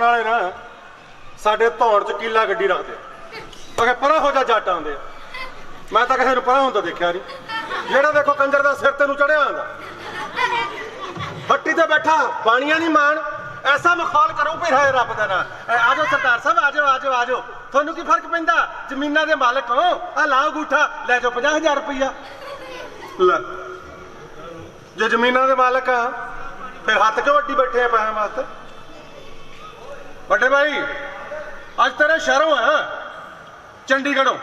वाले ना साडे धौण च कीला गड्डी रखते अगे परा हो जा जट आंदे मैं तो किसी परा होंदा देखा नहीं जेड़ा देखो कंजर का सिर तेन चढ़िया आंदा हट्टी ते बैठा बाणिया नहीं मान ऐसा मखौल करो भी है रब का ना आ जाओ सरदार साहब आ जाओ आ जाओ आ जाओ थोनू की फर्क पैंदा जमीना के मालिक हो आ लाओ अंगूठा लै जाओ 50,000 रुपया लै जे जमीना के मालिक हाँ फिर हथ क्यों अड्डी बैठे हैं पैसे वास्ते बड़े भाई अज तेरे शहरों है चंडीगढ़ों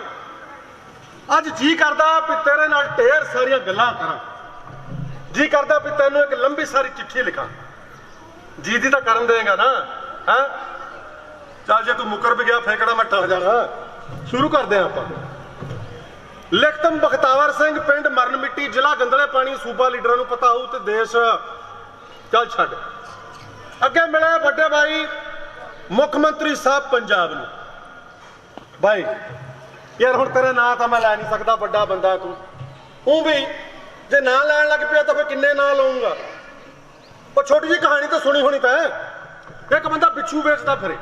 अज जी करता भी तेरे नाल ढेर सारिया गल्लां करा जी करता भी तेनों एक लंबी सारी चिट्ठी लिखा जी दी तो करन देगा ना है चल जे तू मुकर भी गया फेंकड़ा मैं टल जाना शुरू करते हैं आप लिखतम बख्तावर सिंह पिंड मरन मिट्टी जिला गंदले पानी सूबा लीडर को पता हो तो देश चल छड़ अगे मिले बड़े भाई मुख्यमंत्री साहब पंजाब ने भाई यार हुण तेरा ना तो मैं लै नहीं सकता बड़ा बंदा तू भी जे ना लैन लग पिया तो फिर किन्ने ना लाऊंगा और छोटी जी कहानी तो सुनी होनी तै एक बंदा बिच्छू बेचता फिरे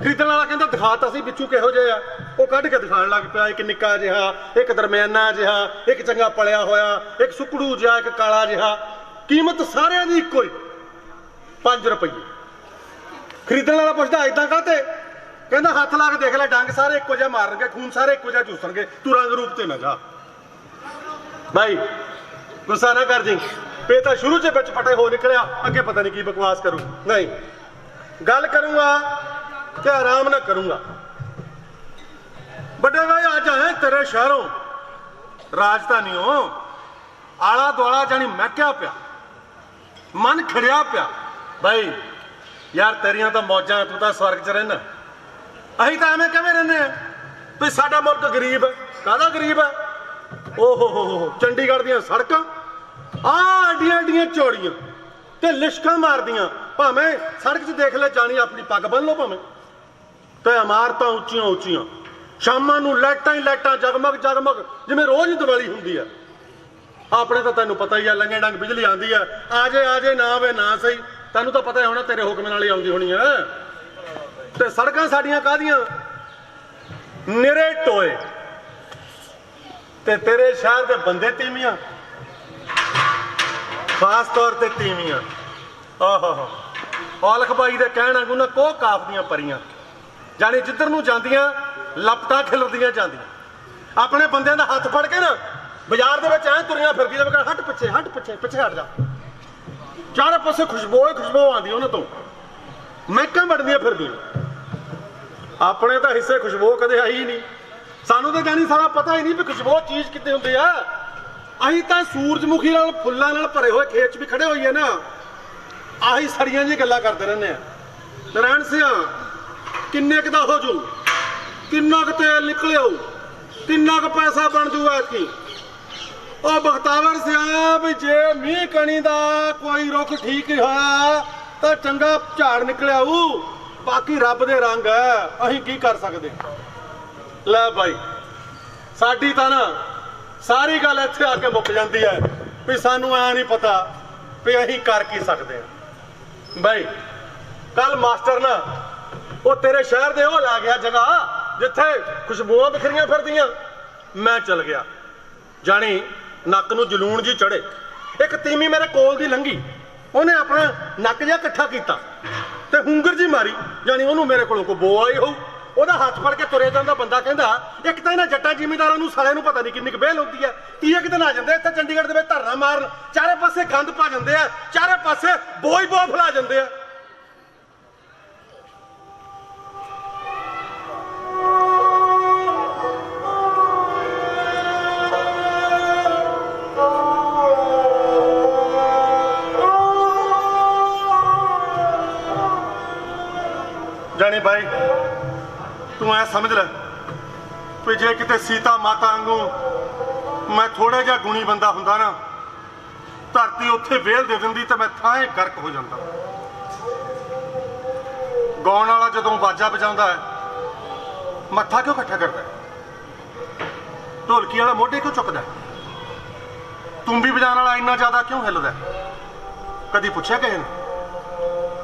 खरीदण वाला कहंदा दिखा तां सी बिच्छू किहो जिहा वो कढ के दिखाण लग पिया एक निक्का जिहा एक दरमियाना जिहा एक चंगा पलिया होया एक सुकड़ू जिहा एक काला जिहा कीमत सारियां दी इक्को ही 5 रुपये खरीदण वाला पुछदा इदां काहते कहंदा हथ ला के देख ले डंग सारे इक्को जिहा मारनगे खून सारे इक्को जिहा चूसणगे तू रंग रूप ते ना जा भाई गुस्सा ना कर जी पे तो शुरू से बिच फटे हो निकलिया अगे पता नहीं की बकवास करूं नहीं गल करूंगा कि आराम ना करूंगा बड़े भाई आज आए तेरे शहरों राजधानियों आला दुआला जानी महक्या पिया मन खड़िया पिया भाई यार तेरिया तो मौजा तू तो स्वर्ग च रहना अं तो एवं किवें रहने भी साडा मुल्क गरीब है काहदा गरीब है ओहो चंडीगढ़ दी सड़कां आडियां आडियां चौड़ियां ते लिशकां मारदियां भावें सड़क च देख ले जानी अपनी पग बन लो भावें ते इमारतां उच्चियां उच्चियां शामां नूं लाइटां ही लाइटां जगमग जगमग जिवें रोज़ ही दिवाली हुंदी है अपने तो तैनूं पता ही है लंघे डंग बिजली आंदी है आ जे ना आवे ना सही तैनूं तो पता ही होना तेरे हुक्म नाल ही आउंदी होनी है ते सड़कां साडियां काहदियां निरे टोए ते तेरे शहर दे बंदे तीमियां खास तौर पर तीमियां औलख बाई दे कहण वांगू ना कोह काफ दियां परियां जानी जिधर नूं जांदियां लपटां खिलरदियां जांदियां अपने बंदियां दा हत्थ फड़ के ना बाजार दे विच ऐ तुरियां फिरदियां हट पिछे पिछे हट जा चारों पासे खुशबू आंदी उन्हां तों महकां बढ़दियां फिरदियां अपने तो हिस्से खुशबू कदे आई ही नहीं सानू तो जानी सारा पता ही नहीं भी खुशबू चीज कितनी होंदी है अं तो सूरजमुखी फुलों भरे हुए खेत भी खड़े होइए ना आही सड़ियां जी गल्लां करते रहने नारायण सिंह किन्ने क दा हो जू किन्ना क तेल निकले किन्ना क पैसा बन जू ऐतकी ओ बख्तावर सिंह भी जे मीह कणी दा कोई रुख ठीक होया तो चंगा झाड़ निकलिया बाकी रब दे रंग है अहीं की कर सकते लै भाई साडी तां ना सारी गल इत्थे आके मुक जाती है भी सानू ऐ नहीं पता भी अहीं कर की सकते हैं भाई कल मास्टर ना वो तेरे शहर दे वो ला गया जगह जिथे खुशबुआं बिखरियां फिरदियां मैं चल गया जानी नक नूं जलून जी चढ़े एक तीमी मेरे कोल दी लंघी उन्हें अपना नक जिहा इकट्ठा कीता ते हुंगर जी मारी जानी उन्होंने मेरे को बो आई हो ਉਹਦਾ हथ फड़ के तुरे जाता बंदा कहता एक तो इन्होंने जट्टा जिमीदारों नूं सारिਆਂ नूं पता नहीं किन्नी बेल होती है 30 दिन आ जाते इतने चंडीगढ़ के धरना मारन चारे पासे गंद पा जाते हैं चारे पासे बो ही बो फैला जाते हैं जानी भाई तू ऐ समझ ले भी जे किते सीता माता वांगू मैं थोड़ा जिहा गुणी बंदा हुंदा ना धरती उत्थे वेल दे दिंदी तो मैं थां गर्क हो जाता गाउण वाला जदों बाजा बजाउंदा है मत्था क्यों इकट्ठा करता है ढोलकी वाला मोढे क्यों चुकदा है तुम्बी बजाने वाला इन्ना ज्यादा क्यों हिलदा है कदी पुछया किसे ने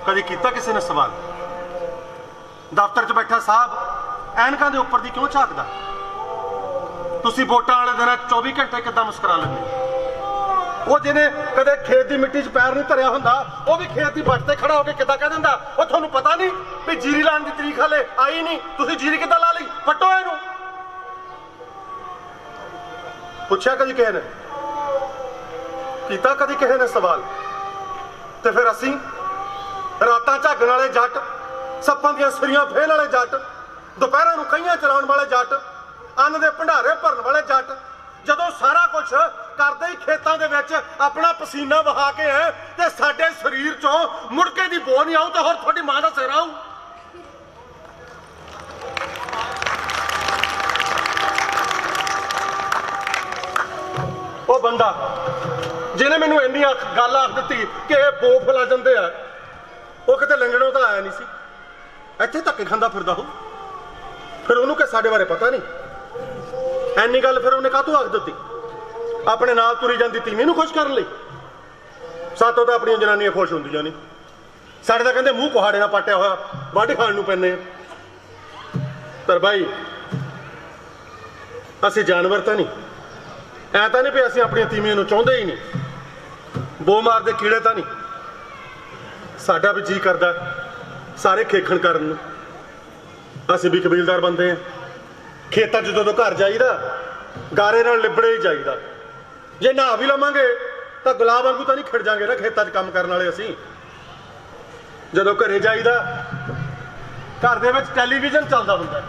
कदी कीता किसी ने सवाल ਦਫ਼ਤਰ 'ਚ ਬੈਠਾ ਸਾਹਿਬ ਐਨਕਾਂ ਦੇ ਉੱਪਰ ਦੀ ਕਿਉਂ ਝਾਕਦਾ? ਤੁਸੀਂ ਵੋਟਾਂ ਵਾਲੇ ਦਿਨ 24 ਘੰਟੇ ਕਿੱਦਾਂ ਮੁਸਕਰਾ ਲੈਂਦੇ ਹੋ? ਉਹ ਜਿਹਨੇ ਕਦੇ ਖੇਤ ਦੀ ਮਿੱਟੀ 'ਚ ਪੈਰ ਨਹੀਂ ਧਰਿਆ ਹੁੰਦਾ, ਉਹ ਵੀ ਖੇਤ ਦੀ ਵੱਟ ਤੇ ਖੜਾ ਹੋ ਕੇ ਕਿੱਦਾਂ ਕਹਿ ਦਿੰਦਾ, ਉਹ ਤੁਹਾਨੂੰ ਪਤਾ ਨਹੀਂ ਵੀ ਜੀਰੀ ਲਾਉਣ ਦੀ ਤਰੀਕ ਹਲੇ ਆਈ ਨਹੀਂ, ਤੁਸੀਂ ਜੀਰੀ ਕਿੱਦਾਂ ਲਾ ਲਈ, ਪੱਟੋ ਇਹਨੂੰ। ਪੁੱਛਿਆ ਕਦੀ ਕਿਸੇ ਨੇ? ਕੀਤਾ ਕਦੀ ਕਿਸੇ ਨੇ ਸਵਾਲ? ਤੇ ਫਿਰ ਅਸੀਂ ਰਾਤਾਂ ਝਾਗਣ ਵਾਲੇ ਜੱਟ, ਸੱਪਾਂ ਦੀਆਂ ਸਰੀਆਂ ਫੇਲ ਵਾਲੇ ਜੱਟ, ਦੁਪਹਿਰਾਂ ਨੂੰ ਕਈਆਂ ਚਲਾਉਣ ਵਾਲੇ ਜੱਟ, ਅੰਨ ਦੇ ਭੰਡਾਰੇ ਭਰਨ ਵਾਲੇ ਜੱਟ, ਜਦੋਂ ਸਾਰਾ ਕੁਝ ਕਰਦੇ ਹੀ ਖੇਤਾਂ ਦੇ ਵਿੱਚ ਆਪਣਾ ਪਸੀਨਾ ਵਹਾ ਕੇ ਹੈ ਤੇ ਸਾਡੇ ਸਰੀਰ ਚੋਂ ਮੁੜਕੇ ਦੀ ਬੋ ਨਹੀਂ ਆਊ ਤਾਂ ਹੋਰ ਤੁਹਾਡੀ ਮਾਂ ਦਾ ਸਿਰ ਆਊ। ਉਹ ਬੰਦਾ ਜਿਹਨੇ ਮੈਨੂੰ ਇੰਨੀ ਗੱਲ ਆਖ ਦਿੱਤੀ ਕਿ ਇਹ ਬੋ ਫੈਲਾ ਜਾਂਦੇ ਆ, ਉਹ ਕਿਤੇ ਲੰਗੜੋਂ ਤਾਂ ਆਇਆ ਨਹੀਂ ਸੀ, ਇੱਥੇ ਧੱਕੇ ਖਾਂਦਾ ਫਿਰਦਾ ਹੋ। ਫਿਰ ਉਹਨੂੰ ਕਿ ਸਾਡੇ ਬਾਰੇ ਪਤਾ ਨਹੀਂ, ਐਨੀ ਗੱਲ ਫਿਰ ਉਹਨੇ ਕਾਹਤੋਂ ਆਖ ਦਿੱਤੀ? ਆਪਣੇ ਨਾਲ ਤੁਰੀ ਜਾਂਦੀ ਤੀਵੀਂ ਨੂੰ ਖੁਸ਼ ਕਰਨ ਲਈ। ਸਾਤੋਂ ਤਾਂ ਆਪਣੀਆਂ ਜਨਾਨੀਆਂ ਖੁਸ਼ ਹੁੰਦੀਆਂ ਨਹੀਂ, ਸਾਡੇ ਤਾਂ ਕਹਿੰਦੇ ਮੂੰਹ ਕੁਹਾੜੇ ਨਾਲ ਪਾਟਿਆ ਹੋਇਆ ਵਾਢੀ ਖਾਣ ਨੂੰ ਪੈਂਦੇ ਆ। ਪਰ ਭਾਈ ਅਸੀਂ ਜਾਨਵਰ ਤਾਂ ਨਹੀਂ, ਐ ਤਾਂ ਨਹੀਂ ਵੀ ਅਸੀਂ ਆਪਣੀਆਂ ਤੀਵੀਆਂ ਨੂੰ ਚਾਹੁੰਦੇ ਹੀ ਨਹੀਂ, ਬੋ ਮਾਰਦੇ ਕੀੜੇ ਤਾਂ ਨਹੀਂ। ਸਾਡਾ ਵੀ ਜੀ ਕਰਦਾ ਸਾਰੇ ਖੇਖਣ ਕਰਨ ਨੂੰ। ਅਸੀਂ ਵੀ ਕਬੀਲਦਾਰ ਬੰਦੇ ਆ। ਖੇਤਾਂ 'ਚ ਜਦੋਂ ਘਰ ਜਾਈਦਾ ਗਾਰੇ ਨਾਲ ਲਿਬੜੇ ਹੀ ਜਾਈਦਾ। ਜੇ ਨਹਾ ਵੀ ਲਵਾਂਗੇ ਤਾਂ ਗੁਲਾਬ ਵਾਂਗੂ ਤਾਂ ਨਹੀਂ ਖਿੜ ਜਾਾਂਗੇ ਨਾ ਖੇਤਾਂ 'ਚ ਕੰਮ ਕਰਨ ਵਾਲੇ ਅਸੀਂ। ਜਦੋਂ ਘਰੇ ਜਾਈਦਾ ਘਰ ਦੇ ਵਿੱਚ ਟੈਲੀਵਿਜ਼ਨ ਚੱਲਦਾ ਹੁੰਦਾ,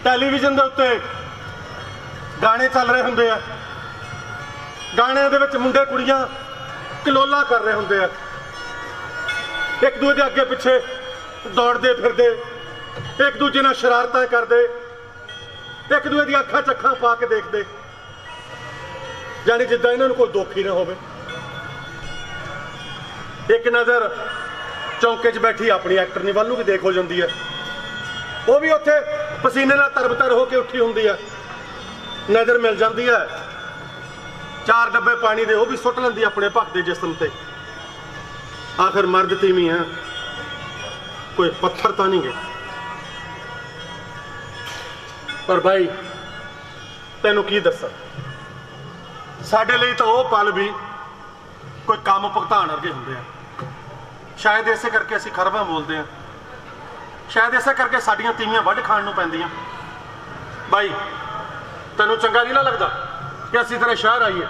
ਟੈਲੀਵਿਜ਼ਨ ਦੇ ਉੱਤੇ ਗਾਣੇ ਚੱਲ ਰਹੇ ਹੁੰਦੇ ਆ, ਗਾਣਿਆਂ ਦੇ ਵਿੱਚ ਮੁੰਡੇ ਕੁੜੀਆਂ ਕਲੋਲਾ ਕਰ ਰਹੇ ਹੁੰਦੇ ਆ, ਇੱਕ ਦੂਜੇ ਦੇ ਅੱਗੇ ਪਿੱਛੇ ਦੌੜਦੇ ਫਿਰਦੇ, ਇੱਕ ਦੂਜੇ ਨਾਲ ਸ਼ਰਾਰਤਾਂ ਕਰਦੇ, ਇੱਕ ਦੂਜੇ ਦੀਆਂ ਅੱਖਾਂ 'ਚ ਅੱਖਾਂ ਪਾ ਕੇ ਦੇਖਦੇ, ਜਾਣੀ ਜਿੱਦਾਂ ਇਹਨਾਂ ਨੂੰ ਕੋਈ ਦੁੱਖ ਹੀ ਨਾ ਹੋਵੇ। ਇੱਕ ਨਜ਼ਰ ਚੌਂਕੇ 'ਚ ਬੈਠੀ ਆਪਣੀ ਐਕਟਰਨੀ ਵੱਲ ਨੂੰ ਵੀ ਦੇਖ ਹੋ ਜਾਂਦੀ ਹੈ, ਉਹ ਵੀ ਉੱਥੇ ਪਸੀਨੇ ਨਾਲ ਤਰਬਤਰ ਹੋ ਕੇ ਉੱਠੀ ਹੁੰਦੀ ਹੈ, ਨਜ਼ਰ ਮਿਲ ਜਾਂਦੀ ਹੈ, 4 ਡੱਬੇ ਪਾਣੀ ਦੇ ਉਹ ਵੀ ਸੁੱਟ ਲੈਂਦੀ ਆਪਣੇ ਭਗਦੇ ਜਿਸਮ ਤੇ। ਆਖਿਰ ਮਰਦ ਤੀਵੀਂ ਹੈ, ਕੋਈ ਪੱਥਰ ਤਾਂ ਨਹੀਂ ਗੇ। ਪਰ ਭਾਈ ਤੈਨੂੰ ਕੀ ਦੱਸਾਂ, ਸਾਡੇ ਲਈ ਤਾਂ ਉਹ ਪਲ ਵੀ ਕੋਈ ਕੰਮ ਭੁਗਤਾਨ ਵਰਗੇ ਹੁੰਦੇ ਆ। ਸ਼ਾਇਦ ਇਸੇ ਕਰਕੇ ਅਸੀਂ ਖਰਬਾਂ ਬੋਲਦੇ ਆ, ਸ਼ਾਇਦ ਇਸੇ ਕਰਕੇ ਸਾਡੀਆਂ ਤੀਵੀਆਂ ਵੱਢ ਖਾਣ ਨੂੰ ਪੈਂਦੀਆਂ। ਭਾਈ ਤੈਨੂੰ ਚੰਗਾ ਨਹੀਂ ਨਾ ਲੱਗਦਾ ਕਿ ਅਸੀਂ ਤੇਰੇ ਸ਼ਹਿਰ ਆਈਏ,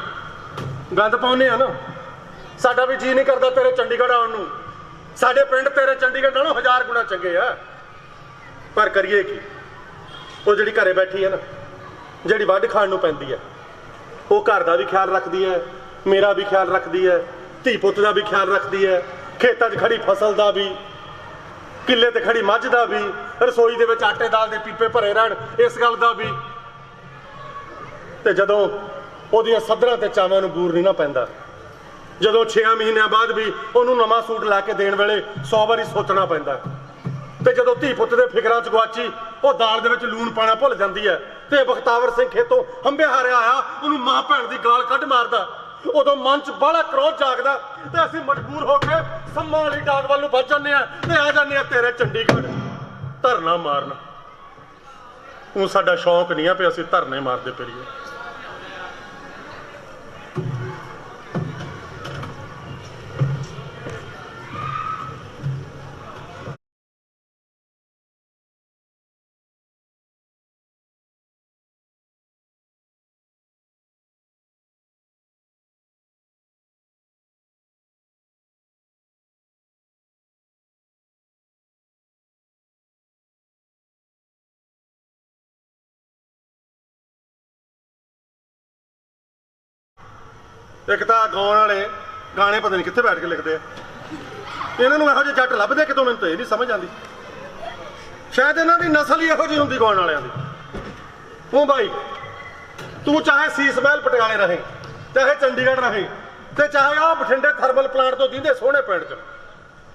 ਗੰਦ ਪਾਉਂਦੇ ਆ ਨਾ? ਸਾਡਾ ਵੀ ਜੀ ਨਹੀਂ ਕਰਦਾ ਤੇਰੇ ਚੰਡੀਗੜ੍ਹ ਆਉਣ ਨੂੰ। ਸਾਡੇ ਪਿੰਡ ਤੇਰੇ ਚੰਡੀਗੜ੍ਹ ਨਾਲੋਂ 1000 ਗੁਣਾ ਚੰਗੇ ਆ। ਪਰ ਕਰੀਏ ਕੀ? ਉਹ ਜਿਹੜੀ ਘਰੇ ਬੈਠੀ ਹੈ ਨਾ, ਜਿਹੜੀ ਵੱਢ ਖਾਣ ਨੂੰ ਪੈਂਦੀ ਹੈ, ਉਹ ਘਰ ਦਾ ਵੀ ਖਿਆਲ ਰੱਖਦੀ ਹੈ, ਮੇਰਾ ਵੀ ਖਿਆਲ ਰੱਖਦੀ ਹੈ, ਧੀ ਪੁੱਤ ਦਾ ਵੀ ਖਿਆਲ ਰੱਖਦੀ ਹੈ, ਖੇਤਾਂ 'ਚ ਖੜੀ ਫਸਲ ਦਾ ਵੀ, ਕਿੱਲੇ ਤੇ ਖੜੀ ਮੱਝ ਦਾ ਵੀ, ਰਸੋਈ ਦੇ ਵਿੱਚ ਆਟੇ ਦਾਲ ਦੇ ਪੀਪੇ ਭਰੇ ਰਹਿਣ ਇਸ ਗੱਲ ਦਾ ਵੀ। ਤੇ ਜਦੋਂ ਉਹਦੀਆਂ ਸੱਧਰਾਂ ਤੇ ਚਾਵਾਂ ਨੂੰ ਬੂਰ ਨਹੀਂ ਨਾ ਪੈਂਦਾ, ਜਦੋਂ 6 ਮਹੀਨਿਆਂ ਬਾਅਦ ਵੀ ਉਹਨੂੰ ਨਵਾਂ ਸੂਟ ਲਾ ਕੇ ਦੇਣ ਵੇਲੇ 100 ਵਾਰੀ ਸੋਚਣਾ ਪੈਂਦਾ, ਤੇ ਜਦੋਂ ਧੀ ਪੁੱਤ ਦੇ ਫਿਕਰਾਂ 'ਚ ਗਵਾਚੀ ਉਹ ਦਾਲ ਦੇ ਵਿੱਚ ਲੂਣ ਪਾਣਾ ਭੁੱਲ ਜਾਂਦੀ ਹੈ, ਤੇ ਬਖਤਾਵਰ ਸਿੰਘ ਖੇਤੋਂ ਹੰਬਿਆ ਹਾਰਿਆ ਆਇਆ ਉਹਨੂੰ ਮਾਂ ਭੈਣ ਦੀ ਗਾਲ ਕੱਢ ਮਾਰਦਾ, ਉਦੋਂ ਮਨ 'ਚ ਬੜਾ ਕ੍ਰੋਧ ਜਾਗਦਾ ਤੇ ਅਸੀਂ ਮਜਬੂਰ ਹੋ ਕੇ ਸੰਮਾਂ ਵਾਲੀ ਡਾਕ ਵੱਲ ਨੂੰ ਵੱਜ ਜਾਂਦੇ ਆ ਤੇ ਆ ਜਾਂਦੇ ਆ ਤੇਰੇ ਚੰਡੀਗੜ੍ਹ ਧਰਨਾ ਮਾਰਨ। ਉਹ ਸਾਡਾ ਸ਼ੌਂਕ ਨਹੀਂ ਆ ਵੀ ਅਸੀਂ ਧਰਨੇ ਮਾਰਦੇ ਫਿਰੀਏ। ਇੱਕ ਤਾਂ ਗਾਉਣ ਵਾਲੇ ਗਾਣੇ ਪਤਾ ਨਹੀਂ ਕਿੱਥੇ ਬੈਠ ਕੇ ਲਿਖਦੇ ਆ, ਇਹਨਾਂ ਨੂੰ ਇਹੋ ਜਿਹੇ ਜੱਟ ਲੱਭਦੇ ਕਿਤੋਂ, ਮੈਨੂੰ ਤਾਂ ਇਹ ਨਹੀਂ ਸਮਝ ਆਉਂਦੀ। ਸ਼ਾਇਦ ਇਹਨਾਂ ਦੀ ਨਸਲ ਹੀ ਇਹੋ ਜਿਹੀ ਹੁੰਦੀ ਗਾਉਣ ਵਾਲਿਆਂ ਦੀ। ਉਹ ਭਾਈ ਤੂੰ ਚਾਹੇ ਸੀਸ ਮਹਿਲ ਪਟਿਆਲੇ ਰਹੇ, ਚਾਹੇ ਚੰਡੀਗੜ੍ਹ ਰਹੇ, ਤੇ ਚਾਹੇ ਉਹ ਬਠਿੰਡੇ ਥਰਮਲ ਪਲਾਂਟ ਤੋਂ ਦਿੰਦੇ ਸੋਹਣੇ ਪਿੰਡ 'ਚ,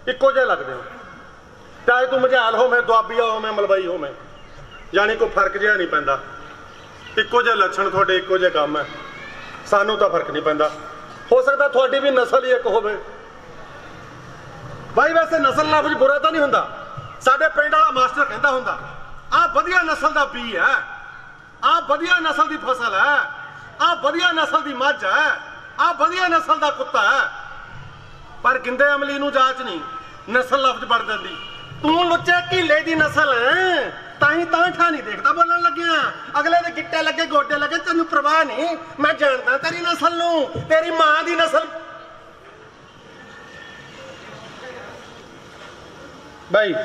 ਇੱਕੋ ਜਿਹੇ ਲੱਗਦੇ ਹੋ। ਚਾਹੇ ਤੂੰ ਮਝਾਲ ਹੋਵੇਂ, ਦੁਆਬੀਆ ਹੋਵੇਂ, ਮਲਵਈ ਹੋਵੇਂ, ਜਾਣੀ ਕੋਈ ਫਰਕ ਜਿਹਾ ਨਹੀਂ ਪੈਂਦਾ। ਇੱਕੋ ਜਿਹੇ ਲੱਛਣ ਤੁਹਾਡੇ, ਇੱਕੋ ਜਿਹੇ ਕੰਮ ਹੈ, ਸਾਨੂੰ ਤਾਂ ਫਰਕ ਨਹੀਂ ਪੈਂਦਾ। ਹੋ ਸਕਦਾ ਤੁਹਾਡੀ ਵੀ ਨਸਲ ਹੀ ਇੱਕ ਹੋਵੇ। ਭਾਈ ਵੈਸੇ ਨਸਲ ਲਫ਼ਜ਼ ਬੁਰਾ ਤਾਂ ਨਹੀਂ ਹੁੰਦਾ, साडे पिंड वाला मास्टर कहता हुंदा आ वधिया नस्ल दा बी है, आ वधिया नस्ल दी फसल है, आ वधिया नस्ल दी मझ है, आ वधिया नस्ल दा कुत्ता है। पर गिंदे अमली नूं जांच नहीं, नस्ल लफ्ज बढ़ जाती। तू लुच्चे घीले दी नस्ल है, ताही ठा नहीं देखता बोलन लग्या। अगले दे गिट्टे लगे गोडे लगे, तेनू परवाह नहीं। मैं जानदा तेरी नस्ल नूं, तेरी मां दी नस्ल। भाई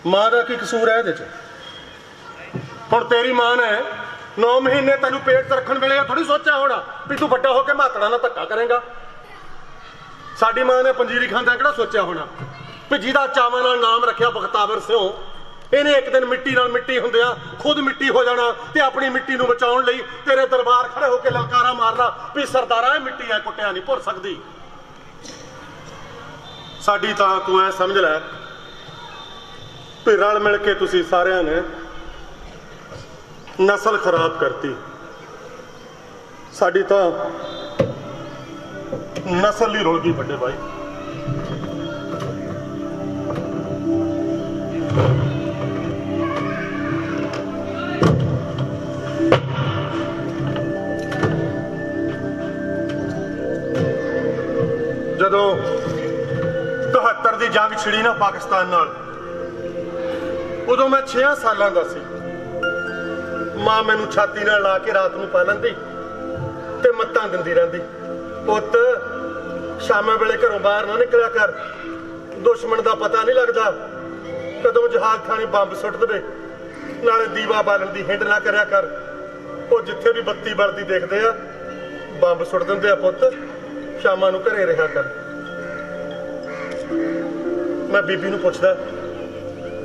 मां का की कसूर है इहदे च? हुण तेरी मां ने 9 महीने तेनू पेट च रखण वेले थोड़ी सोचा होना भी तू बड़ा होकर मातड़ा नाल धक्का करेगा। साडी मां ने पंजीरी खांदा किहड़ा सोचा होना भी जिहदा चावां नाल नाम रखिया बख्तावर सिंह, इहने एक दिन मिट्टी नाल मिट्टी हुंदियां खुद मिट्टी हो जाना ते अपनी मिट्टी नूं बचाउण लई तेरे दरबार खड़े होकर ललकारा मारना भी सरदारा मिट्टी है कुट्टिया नहीं भुर सकदी। साडी तां तू ऐ समझ लै भी रल मिल के तुसी सारियां ने नस्ल खराब करती। साडी तां नस्ल ही रुल गई बड़े भाई। जदों 73 की जंग छिड़ी ना पाकिस्तान नाल, उदों मैं 6 सालां दा सी। मां मैनू छाती नाल ला के रात नूं पा लैंदी ते मत्तां दिंदी रहिंदी, पुत्त शामां वेले घरों बाहर ना निकलिया कर, दुश्मन दा पता नहीं लगदा कदों जहाज खानी बंब सुट देवे, नाले दीवा बालन दी हिंड ना करया कर। वो जिथे भी बत्ती बलदी देखदे आ बंब सुट दिंदे आ, पुत्त शामां नूं घरे रहा कर। मैं बीबी नूं पुछदा,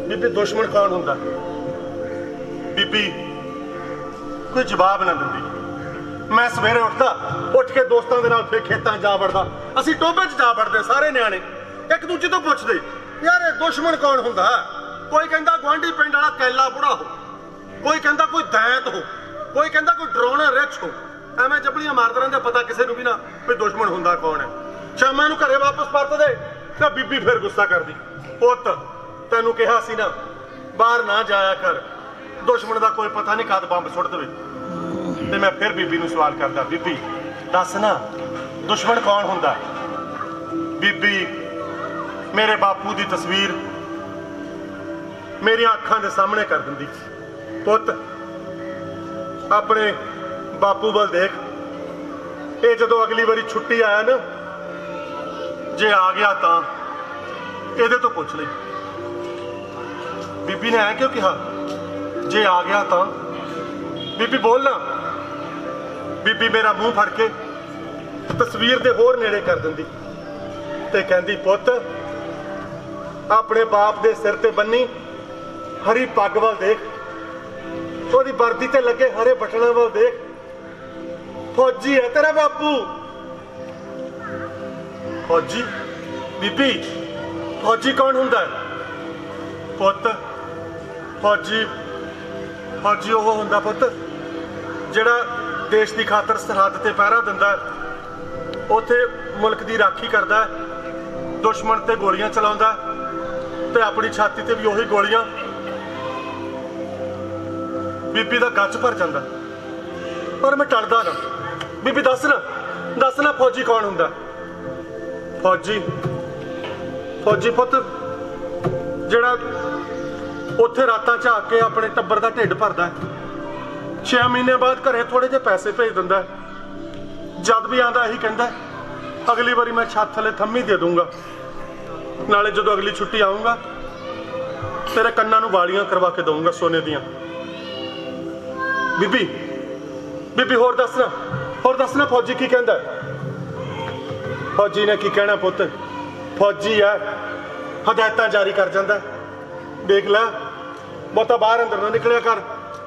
बीबी दुश्मन कौन हुंदा? बीबी कोई जवाब ना दिंदी। मैं सवेरे उठदा, उठ के दोस्तों के नाल फिर खेतां जा वड़दा, असीं टोभे च जा वड़दे सारे न्याणे, एक दूजे तो पुछदे यार ये दुश्मन कौन हुंदा? कोई कहंदा गुआंढी पिंड वाला कैला बुढ़ा हो, कोई कहंदा कोई दैत हो, कोई कहंदा कोई डराउणा रिछ हो। एवें जबलियां मारदे रहिंदे, पता किसे नूं भी ना भी दुश्मन हुंदा कौन है। शामां नूं घरे वापस परतदे तां बीबी फिर गुस्सा करदी, पुत्त तैनूं कहा सी ना बाहर ना जाया कर, दुश्मन का कोई पता नहीं कद बंब सुट देवे। ते मैं फिर बीबी नूं सवाल करदा, बीबी दस ना दुश्मन कौन हुंदा? बीबी मेरे बापू की तस्वीर मेरी अखां दे सामने कर दिंदी, पुत्त अपने बापू वाल देख, ये जदों अगली बारी छुट्टी आया ना, जे आ गया तां ਇਹਦੇ ਤੋਂ ਪੁੱਛ ਲਈ। बीबी ने ऐ क्यों कहा जे आ गया तां? बीबी बोलना। बीबी मेरा मुंह फड़ के तस्वीर दे होर नेड़े कर दिंदी ते कहंदी, पुत्त अपने बाप दे सिर ते बन्नी हरी पग वाल देख, ओदी वर्दी ते लगे हरे बटना वाल देख, फौजी है तेरा बापू। फौजी? बीबी फौजी कौन हुंदा है? पुत्त फौजी फौजी वो हुंदा पुत्त जिहड़ा देश की खातर सरहद ते पहरा दिंदा, उत्थे मुल्क की राखी करदा, दुश्मन ते गोलियां चलाउंदा ते अपनी छाती ते भी उही गोलियां। बीबी दा गच भर जांदा, पर मैं टलदा ना। बीबी दस ना फौजी कौन हुंदा? फौजी फौजी पुत्त जिहड़ा उत्थे रातां झाक के अपने टब्बर का ढिड भरदा, 6 महीने बाद घरे थोड़े जे पैसे भेज दिंदा, जद भी आंदा यही कहंदा अगली बारी मैं छत थले थम्मी दे दूंगा, नाले जदों अगली छुट्टी आऊंगा तेरे कन्नां नूं वालियां करवा के दूंगा सोने दियां। बीबी बीबी होर दसना फौजी की कहंदा? फौजी ने की कहना पुत्त, फौजी है हदायतां जारी कर जांदा, देख लै बहुता बाहर अंदर ना निकलिया कर,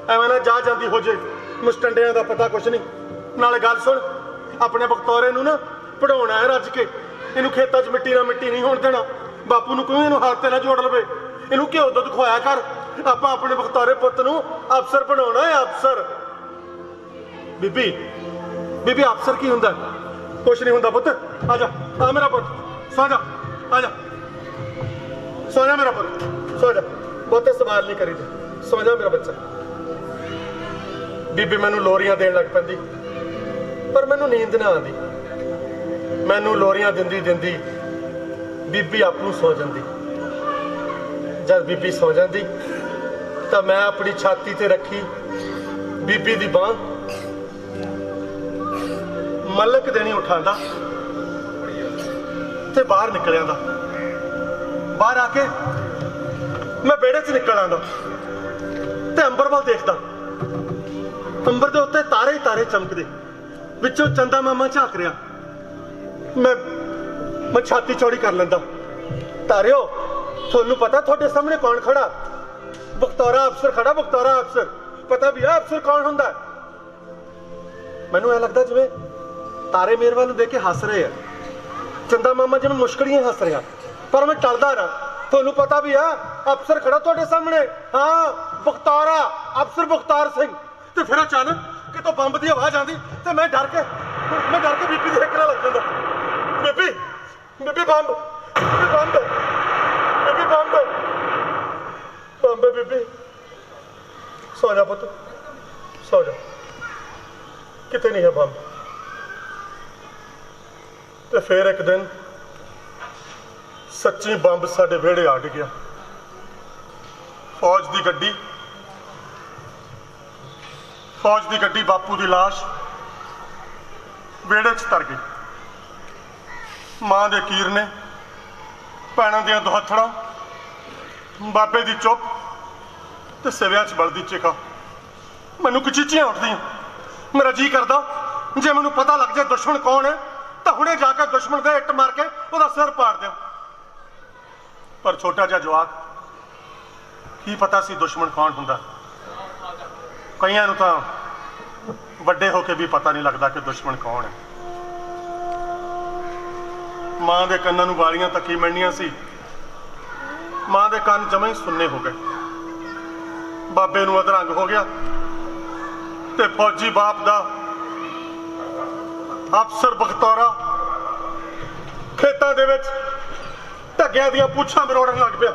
एवें ना जा जांदी हो जे, मुस्टंडियां दा पता कुछ नहीं। नाले गल सुन, अपने बखतौरे नूं ना पढ़ाउणा है रज के, इनू खेतां च मिट्टी नहीं होण देना, बापू नूं कहीं इनू हाथ ते ना जोड़ लवे, इनू घ्यो दुध खुआया कर, आपां अपने बखतौरे पुत्त नूं अफसर बनाउणा है अफसर। बीबी बीबी अफसर की हुंदा? कुछ नहीं हुंदा पुत्त, आ जा, आ मेरा पुत्त सो जा, आ जा सो जा मेरा पुत, सो जा, बहुते सवाल नहीं करी दे, सो जा मेरा बच्चा। बीबी मैनू लोरियां देन लग पैंदी, पर मैनू नींद ना आती। मैनू लोरियां दिंदी दिंदी बीबी आपू सो जाती। जब बीबी सो जाती तो मैं अपनी छाती ते रखी बीबी दी बांह, मलक देनी उठांदा ते बाहर निकल आंदा। बाहर आके मैं बेड़े च निकल आंदा ते अंबर वाल देखदा। अंबर दे उत्ते तारे ही तारे चमकदे, विचों चंदा मामा झाक रहा। मैं छाती चौड़ी कर लेंदा। तारियो, थोनू पता थोड़े सामने कौन खड़ा? बख्तौरा अफसर खड़ा, बख्तौरा अफसर। पता भी है अफसर कौन हुंदा है? मैनू ऐ लगदा जिवें तारे मेरे वाल देख के हस रहे हैं, चंदा मामा जिवें मुश्किल हस रहा, पर मैं टलदा ना। थोनू पता भी है अफसर खड़ा थोड़े सामने, हाँ बख्तौरा अफसर बख्तार सिंह। ते फिर अचानक कितों बंब की आवाज आती ते मैं डर के बीबी दे हेकड़ा लग जांदा। बीबी बीबी बंब, बीबी बंब, बीबी बंब, बंब बीबी। सो जा पुत, सो जा, किते नहीं है बंब। ते फिर एक दिन सच्ची बंब साडे वेड़े आ गया। फौज की गड्डी बापू की लाश वेड़े च तर गई। मां दे कीर ने, भैणों दियां दुहत्थड़ां, बाबे की चुप ते सिविया च बलदी चिका। मैनू कचीचियां उठदियां। मेरा जी करदा जे मैनू पता लग जाए दुश्मन कौन है तो हुणे जाकर दुश्मन दे इट मार के उसदा सिर पाड़ दियां। पर छोटा जिहा जवाक की पता सी दुश्मन कौन हुंदा। कईयां नूं तां वड्डे होके भी पता नहीं लगता कि दुश्मन कौन है। मां दे कन्नां नूं वालियां तकी मिलनियां सी, मां दे कंन जमां ही सुन्ने हो गए। बाबे नूं अधरंग हो गया ते फौजी बाप दा अफसर बख्तौरा खेतां दे विच ढग्गियां दियां पूछां मरोड़न लग पिया।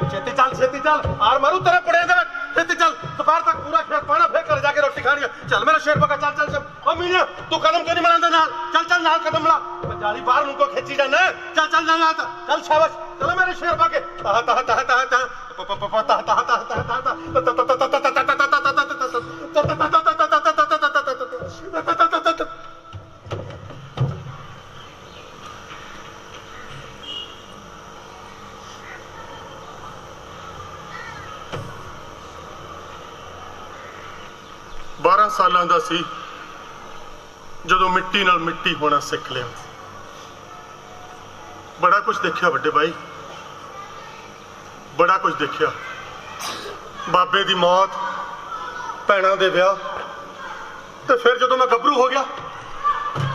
छेती चल, छेती चल, आर मारू तेरे पड़े दे। छेती चल, दोपहर तक पूरा खेत पाना, फिर घर जाके रोटी खानी है। चल मेरा शेर बका, चल चल चल। ओ मीनिया तू कदम क्यों नहीं मिलांदा नाल? चल चल नाल कदम मिला। जाली बाहर मुंह को खींची जाना। चल चल नाल, चल शाबाश। चलो मेरे शेर बके। ता ता ता ता ता सालां दा सी जदों मिट्टी नाल मिट्टी होना सीख लिया। बड़ा कुछ देखिया वड्डे भाई, बड़ा कुछ देखिया। बाबे दी मौत, भैणां दे ब्याह, ते फिर जदों मैं गभरू हो गया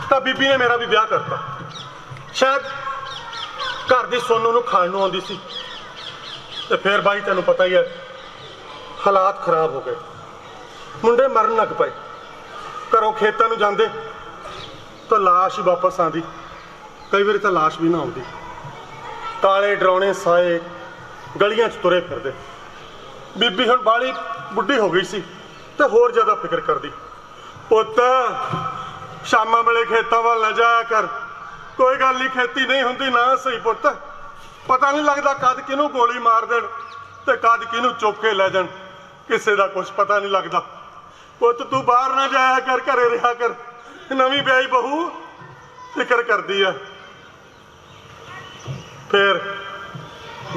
तो बीबी ने मेरा भी ब्याह करता। शायद घर दी सोनू नूं खाण नूं आउंदी सी। ते फिर भाई तैनूं पता ही है हालात खराब हो गए, मुंडे मरन लग पे। घरों खेतों नूं जांदे तो लाश ही वापस आती, कई बार तो लाश भी ना आती। काले डरावने साए गलियां च तुरे फिरदे। बीबी हुण बाली बुढ़ी हो गई सी ते होर ज़्यादा फिक्र करदी। पुत्त शामां वेले खेतों वाल ना जाया कर, कोई गल नहीं, खेती नहीं हुंदी ना सही पुत्त। पता नहीं लगता कद किनू गोली मार देण ते कद किनू चुक के लै जाण, किसी का कुछ पता नहीं लगता। पुत्त तू बाहर ना जाया कर, घरे रहा कर। नवीं ब्याही बहू फिक्र करती है। फिर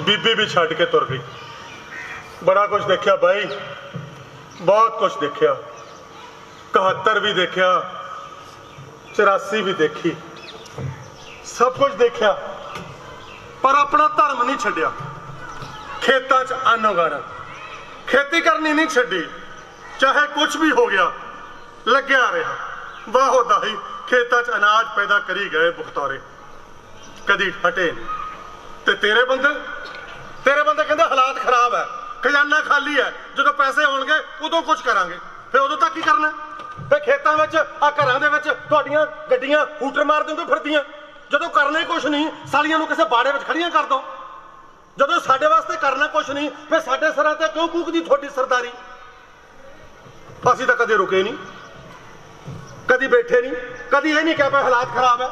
बीबी भी छड्ड के तुर गई। बड़ा कुछ देखा भाई, बहुत कुछ देखा। 71 भी देखा, 84 भी देखी, सब कुछ देखा, पर अपना धर्म नहीं छड्डिया। खेतों च अन्न उगाना, खेती करनी नहीं छड्डी। चाहे कुछ भी हो गया, लग्या रहा। वाहो दाही खेतों च अनाज पैदा करी गए बख्तौरे, कदी हटे। ते तेरे बंदे कहते हालात खराब है, खजाना खाली है, जो पैसे होंगे उदों कुछ करांगे। फिर उदों तक की करना? ਤੇ ਖੇਤਾਂ ਵਿੱਚ ਆ ਘਰਾਂ ਦੇ ਵਿੱਚ ਤੁਹਾਡੀਆਂ ਗੱਡੀਆਂ ਹੂਟਰ ਮਾਰ ਦਿੰਦੇ ਫਿਰਦੀਆਂ। ਜਦੋਂ ਕਰਨਾ ਹੀ ਕੁਛ ਨਹੀਂ, ਸਾਲੀਆਂ ਨੂੰ ਕਿਸੇ ਬਾੜੇ ਵਿੱਚ ਖੜੀਆਂ ਕਰ ਦੋ। ਜਦੋਂ ਸਾਡੇ ਵਾਸਤੇ ਕਰਨਾ ਕੁਛ ਨਹੀਂ, ਫਿਰ ਸਾਡੇ ਸਿਰਾਂ ਤੇ ਕਿਉਂ ਕੂਕਦੀ ਤੁਹਾਡੀ ਸਰਦਾਰੀ? ਅਸੀਂ ਤਾਂ ਕਦੇ ਰੁਕੇ ਨਹੀਂ, ਕਦੀ ਬੈਠੇ ਨਹੀਂ, ਕਦੀ ਇਹ ਨਹੀਂ ਕਿਹਾ ਪਏ ਹਾਲਾਤ ਖਰਾਬ ਹੈ,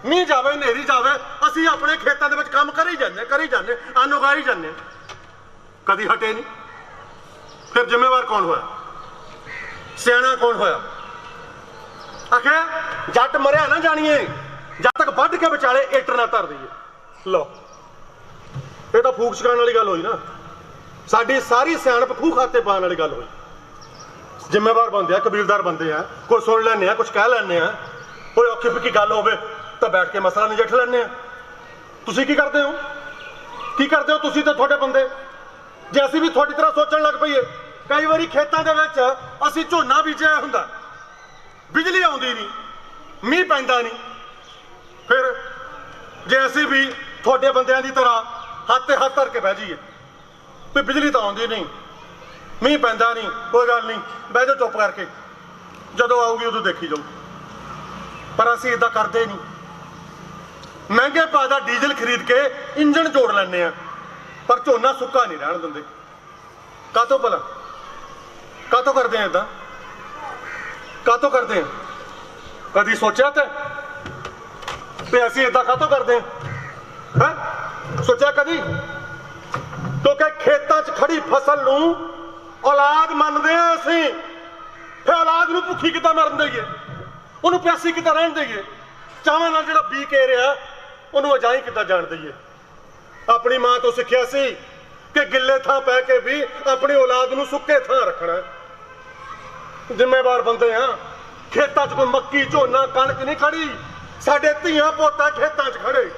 ਮੀਂਹ ਜਾਵੇ ਹਨੇਰੀ ਜਾਵੇ, ਅਸੀਂ ਆਪਣੇ ਖੇਤਾਂ ਦੇ ਵਿੱਚ ਕੰਮ ਕਰੀ ਜਾਂਦੇ ਅੰਨ ਉਗਾਈ ਜਾਂਦੇ, ਕਦੀ ਹਟੇ ਨਹੀਂ। ਫਿਰ ਜ਼ਿੰਮੇਵਾਰ ਕੌਣ ਹੋਇਆ? ਸਿਆਣਾ ਕੌਣ ਹੋਇਆ? ਆਖਿਆ ਜੱਟ ਮਰਿਆ ਨਾ ਜਾਣੀਏ, ਜਦ ਤੱਕ ਵੱਢ ਕੇ ਵਿਚਾਲੇ ਏਟਰ ਨਾ ਧਰ ਦਈਏ। ਲਓ, ਇਹ ਤਾਂ ਫੂਕ ਛਕਾਉਣ ਵਾਲੀ ਗੱਲ ਹੋਈ ਨਾ। ਸਾਡੀ ਸਾਰੀ ਸਿਆਣਪ ਖੂਹ ਖਾਤੇ ਪਾਉਣ ਵਾਲੀ ਗੱਲ ਹੋਈ। ਜ਼ਿੰਮੇਵਾਰ ਬੰਦੇ ਆ, ਕਬੀਲਦਾਰ ਬੰਦੇ ਆ, ਕੋਈ ਸੁਣ ਲੈਂਦੇ ਆ, ਕੁਛ ਕਹਿ ਲੈਂਦੇ ਆ, ਕੋਈ ਔਖੀ ਫਿੱਕੀ ਗੱਲ ਹੋਵੇ ਤਾਂ ਬੈਠ ਕੇ ਮਸਲਾ ਨਜਿੱਠ ਲੈਂਦੇ ਆ। ਤੁਸੀਂ ਕੀ ਕਰਦੇ ਹੋ? ਕੀ ਕਰਦੇ ਹੋ ਤੁਸੀਂ ਤੇ ਤੁਹਾਡੇ ਬੰਦੇ? ਜੇ ਅਸੀਂ ਵੀ ਤੁਹਾਡੀ ਤਰ੍ਹਾਂ ਸੋਚਣ ਲੱਗ ਪਈਏ, ਕਈ ਵਾਰੀ ਖੇਤਾਂ ਦੇ ਵਿੱਚ ਅਸੀਂ ਝੋਨਾ ਬੀਜਿਆ ਹੁੰਦਾ, ਬਿਜਲੀ ਆਉਂਦੀ ਨਹੀਂ, ਮੀਂਹ ਪੈਂਦਾ ਨਹੀਂ, ਫਿਰ ਜੇ ਅਸੀਂ ਵੀ ਤੁਹਾਡੇ ਬੰਦਿਆਂ ਦੀ ਤਰ੍ਹਾਂ ਹੱਥ ਤੇ ਹੱਥ ਧਰ ਕੇ ਬਹਿ ਜਾਈਏ ਵੀ ਬਿਜਲੀ ਤਾਂ ਆਉਂਦੀ ਨਹੀਂ, ਮੀਂਹ ਪੈਂਦਾ ਨਹੀਂ, ਕੋਈ ਗੱਲ ਨਹੀਂ, ਬਹਿ ਜਾਓ ਚੁੱਪ ਕਰਕੇ, ਜਦੋਂ ਆਊਗੀ ਉਦੋਂ ਦੇਖੀ ਜਾਊ। ਪਰ ਅਸੀਂ ਇਦਾਂ ਕਰਦੇ ਨਹੀਂ। ਮਹਿੰਗੇ ਭਾਅ ਦਾ ਡੀਜ਼ਲ ਖਰੀਦ ਕੇ ਇੰਜਣ ਜੋੜ ਲੈਂਦੇ ਆ, ਪਰ ਝੋਨਾ ਸੁੱਕਾ ਨਹੀਂ ਰਹਿਣ ਦਿੰਦੇ। ਕਾਹਤੋਂ ਭਲਾ? ਕਾਹਤੋਂ ਕਰਦੇ ਆ ਇਦਾਂ? ਕਾਹਤੋਂ ਕਰਦੇ ਆ? ਕਦੀ ਸੋਚਿਆ ਤੇ ਅਸੀਂ ਇਦਾਂ ਕਾਹਤੋਂ ਕਰਦੇ ਹਾਂ? ਸੋਚਿਆ ਕਦੀ? ਕਿਉਂਕਿ ਖੇਤਾਂ 'ਚ ਖੜੀ ਫਸਲ ਨੂੰ ਔਲਾਦ ਮੰਨਦੇ ਆ ਅਸੀਂ। ਫਿਰ ਔਲਾਦ ਨੂੰ ਭੁੱਖੀ ਕਿੱਦਾਂ ਮਰਨ ਦੇਈਏ? ਉਹਨੂੰ ਪਿਆਸੀ ਕਿੱਦਾਂ ਰਹਿਣ ਦੇਈਏ? ਚਾਵਾਂ ਨਾਲ ਜਿਹੜਾ ਬੀ ਕੇ ਰਿਹਾ ਉਹਨੂੰ ਅਜਾਈ ਕਿੱਦਾਂ ਜਾਣ ਦੇਈਏ? ਆਪਣੀ ਮਾਂ ਤੋਂ ਸਿੱਖਿਆ ਸੀ ਕਿ ਗਿੱਲੇ ਥਾਂ ਪੈ ਕੇ ਵੀ ਆਪਣੀ ਔਲਾਦ ਨੂੰ ਸੁੱਕੇ ਥਾਂ ਰੱਖਣਾ। ਜ਼ਿੰਮੇਵਾਰ ਬੰਦੇ ਆ। ਖੇਤਾਂ 'ਚ ਕੋਈ ਮੱਕੀ ਝੋਨਾ ਕਣਕ ਨਹੀਂ ਖੜੀ, ਸਾਡੇ ਧੀਆਂ ਪੋਤਾ ਖੇਤਾਂ 'ਚ ਖੜੇ।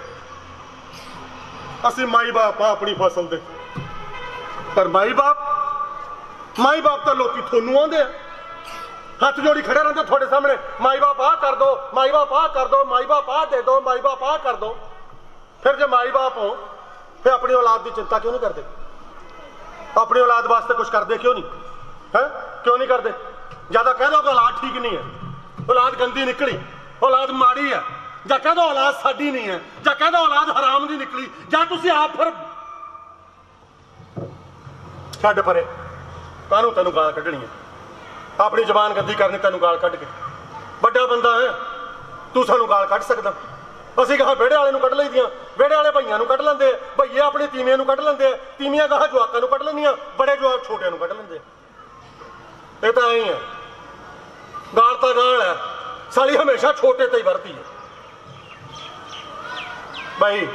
ਅਸੀਂ ਮਾਈ ਬਾਪ ਆ ਆਪਣੀ ਫਸਲ ਦੇ, ਪਰ ਮਾਈ ਬਾਪ ਤਾਂ ਲੋਕੀ ਤੁਹਾਨੂੰ ਆਉਂਦੇ ਆ, ਹੱਥ ਜੋੜੀ ਖੜੇ ਰਹਿੰਦੇ ਤੁਹਾਡੇ ਸਾਹਮਣੇ, ਮਾਈ ਬਾਪ ਆਹ ਕਰ ਦੋ, ਮਾਈ ਬਾਪ ਆਹ ਕਰ ਦੋ, ਮਾਈ ਬਾਪ ਆਹ ਦੇ ਦੋ, ਮਾਈ ਬਾਪ ਆਹ ਕਰ ਦੋ। ਫਿਰ ਜੇ ਮਾਈ ਬਾਪ ਹੋ ਫਿਰ ਆਪਣੀ ਔਲਾਦ ਦੀ ਚਿੰਤਾ ਕਿਉਂ ਨਹੀਂ ਕਰਦੇ? ਆਪਣੀ ਔਲਾਦ ਵਾਸਤੇ ਕੁਝ ਕਰਦੇ ਕਿਉਂ ਨਹੀਂ? ਹੈ ਕਿਉਂ ਨਹੀਂ ਕਰਦੇ? ਜਿਆਦਾ ਕਹਿ ਦੋ ਕਿ ਔਲਾਦ ਠੀਕ ਨਹੀਂ ਹੈ, ਔਲਾਦ ਗੰਦੀ ਨਿਕਲੀ, ਔਲਾਦ ਮਾੜੀ ਹੈ, ਜਾਂ ਕਹਿ ਦੋ ਔਲਾਦ ਸਾਡੀ ਨਹੀਂ ਹੈ, ਜਾਂ ਕਹਿ ਦੋ ਔਲਾਦ ਹਰਾਮ ਦੀ ਨਿਕਲੀ, ਜਾਂ ਤੁਸੀਂ ਆਪ ਫਿਰ ਛੱਡ ਪਰੇ, ਕਾਹਨੂੰ ਤੈਨੂੰ ਗਾਲ ਕੱਢਣੀ ਹੈ? ਆਪਣੀ ਜ਼ਬਾਨ ਗੰਦੀ ਕਰਨੀ ਤੈਨੂੰ ਗਾਲ ਕੱਢ ਕੇ? ਵੱਡਾ ਬੰਦਾ ਹੈ ਤੂੰ, ਸਾਨੂੰ ਗਾਲ ਕੱਢ ਸਕਦਾ? ਅਸੀਂ ਕਹਾਂ ਵਿਹੜੇ ਵਾਲੇ ਨੂੰ ਕੱਢ ਲਈਦੀਆਂ, ਵਿਹੜੇ ਵਾਲੇ ਭਈਆਂ ਨੂੰ ਕੱਢ ਲੈਂਦੇ, ਭਈਏ ਆਪਣੇ ਤੀਵੀਆਂ ਨੂੰ ਕੱਢ ਲੈਂਦੇ, ਤੀਵੀਆਂ ਕਹਾਂ ਜਵਾਕਾਂ ਨੂੰ ਕੱਢ ਲੈਂਦੀਆਂ, ਬੜੇ ਜਵਾਕ ਛੋਟਿਆਂ ਨੂੰ ਕੱਢ ਲੈਂਦੇ। ਇਹ ਤਾਂ ਐਂ ਹੈ, ਗਾਲ ਤਾਂ ਗਾਲ ਹੈ, ਸਾਲੀ ਹਮੇਸ਼ਾ ਛੋਟੇ ਤੇ ਹੀ ਵਰਤੀ ਹੈ। ਭਾਈ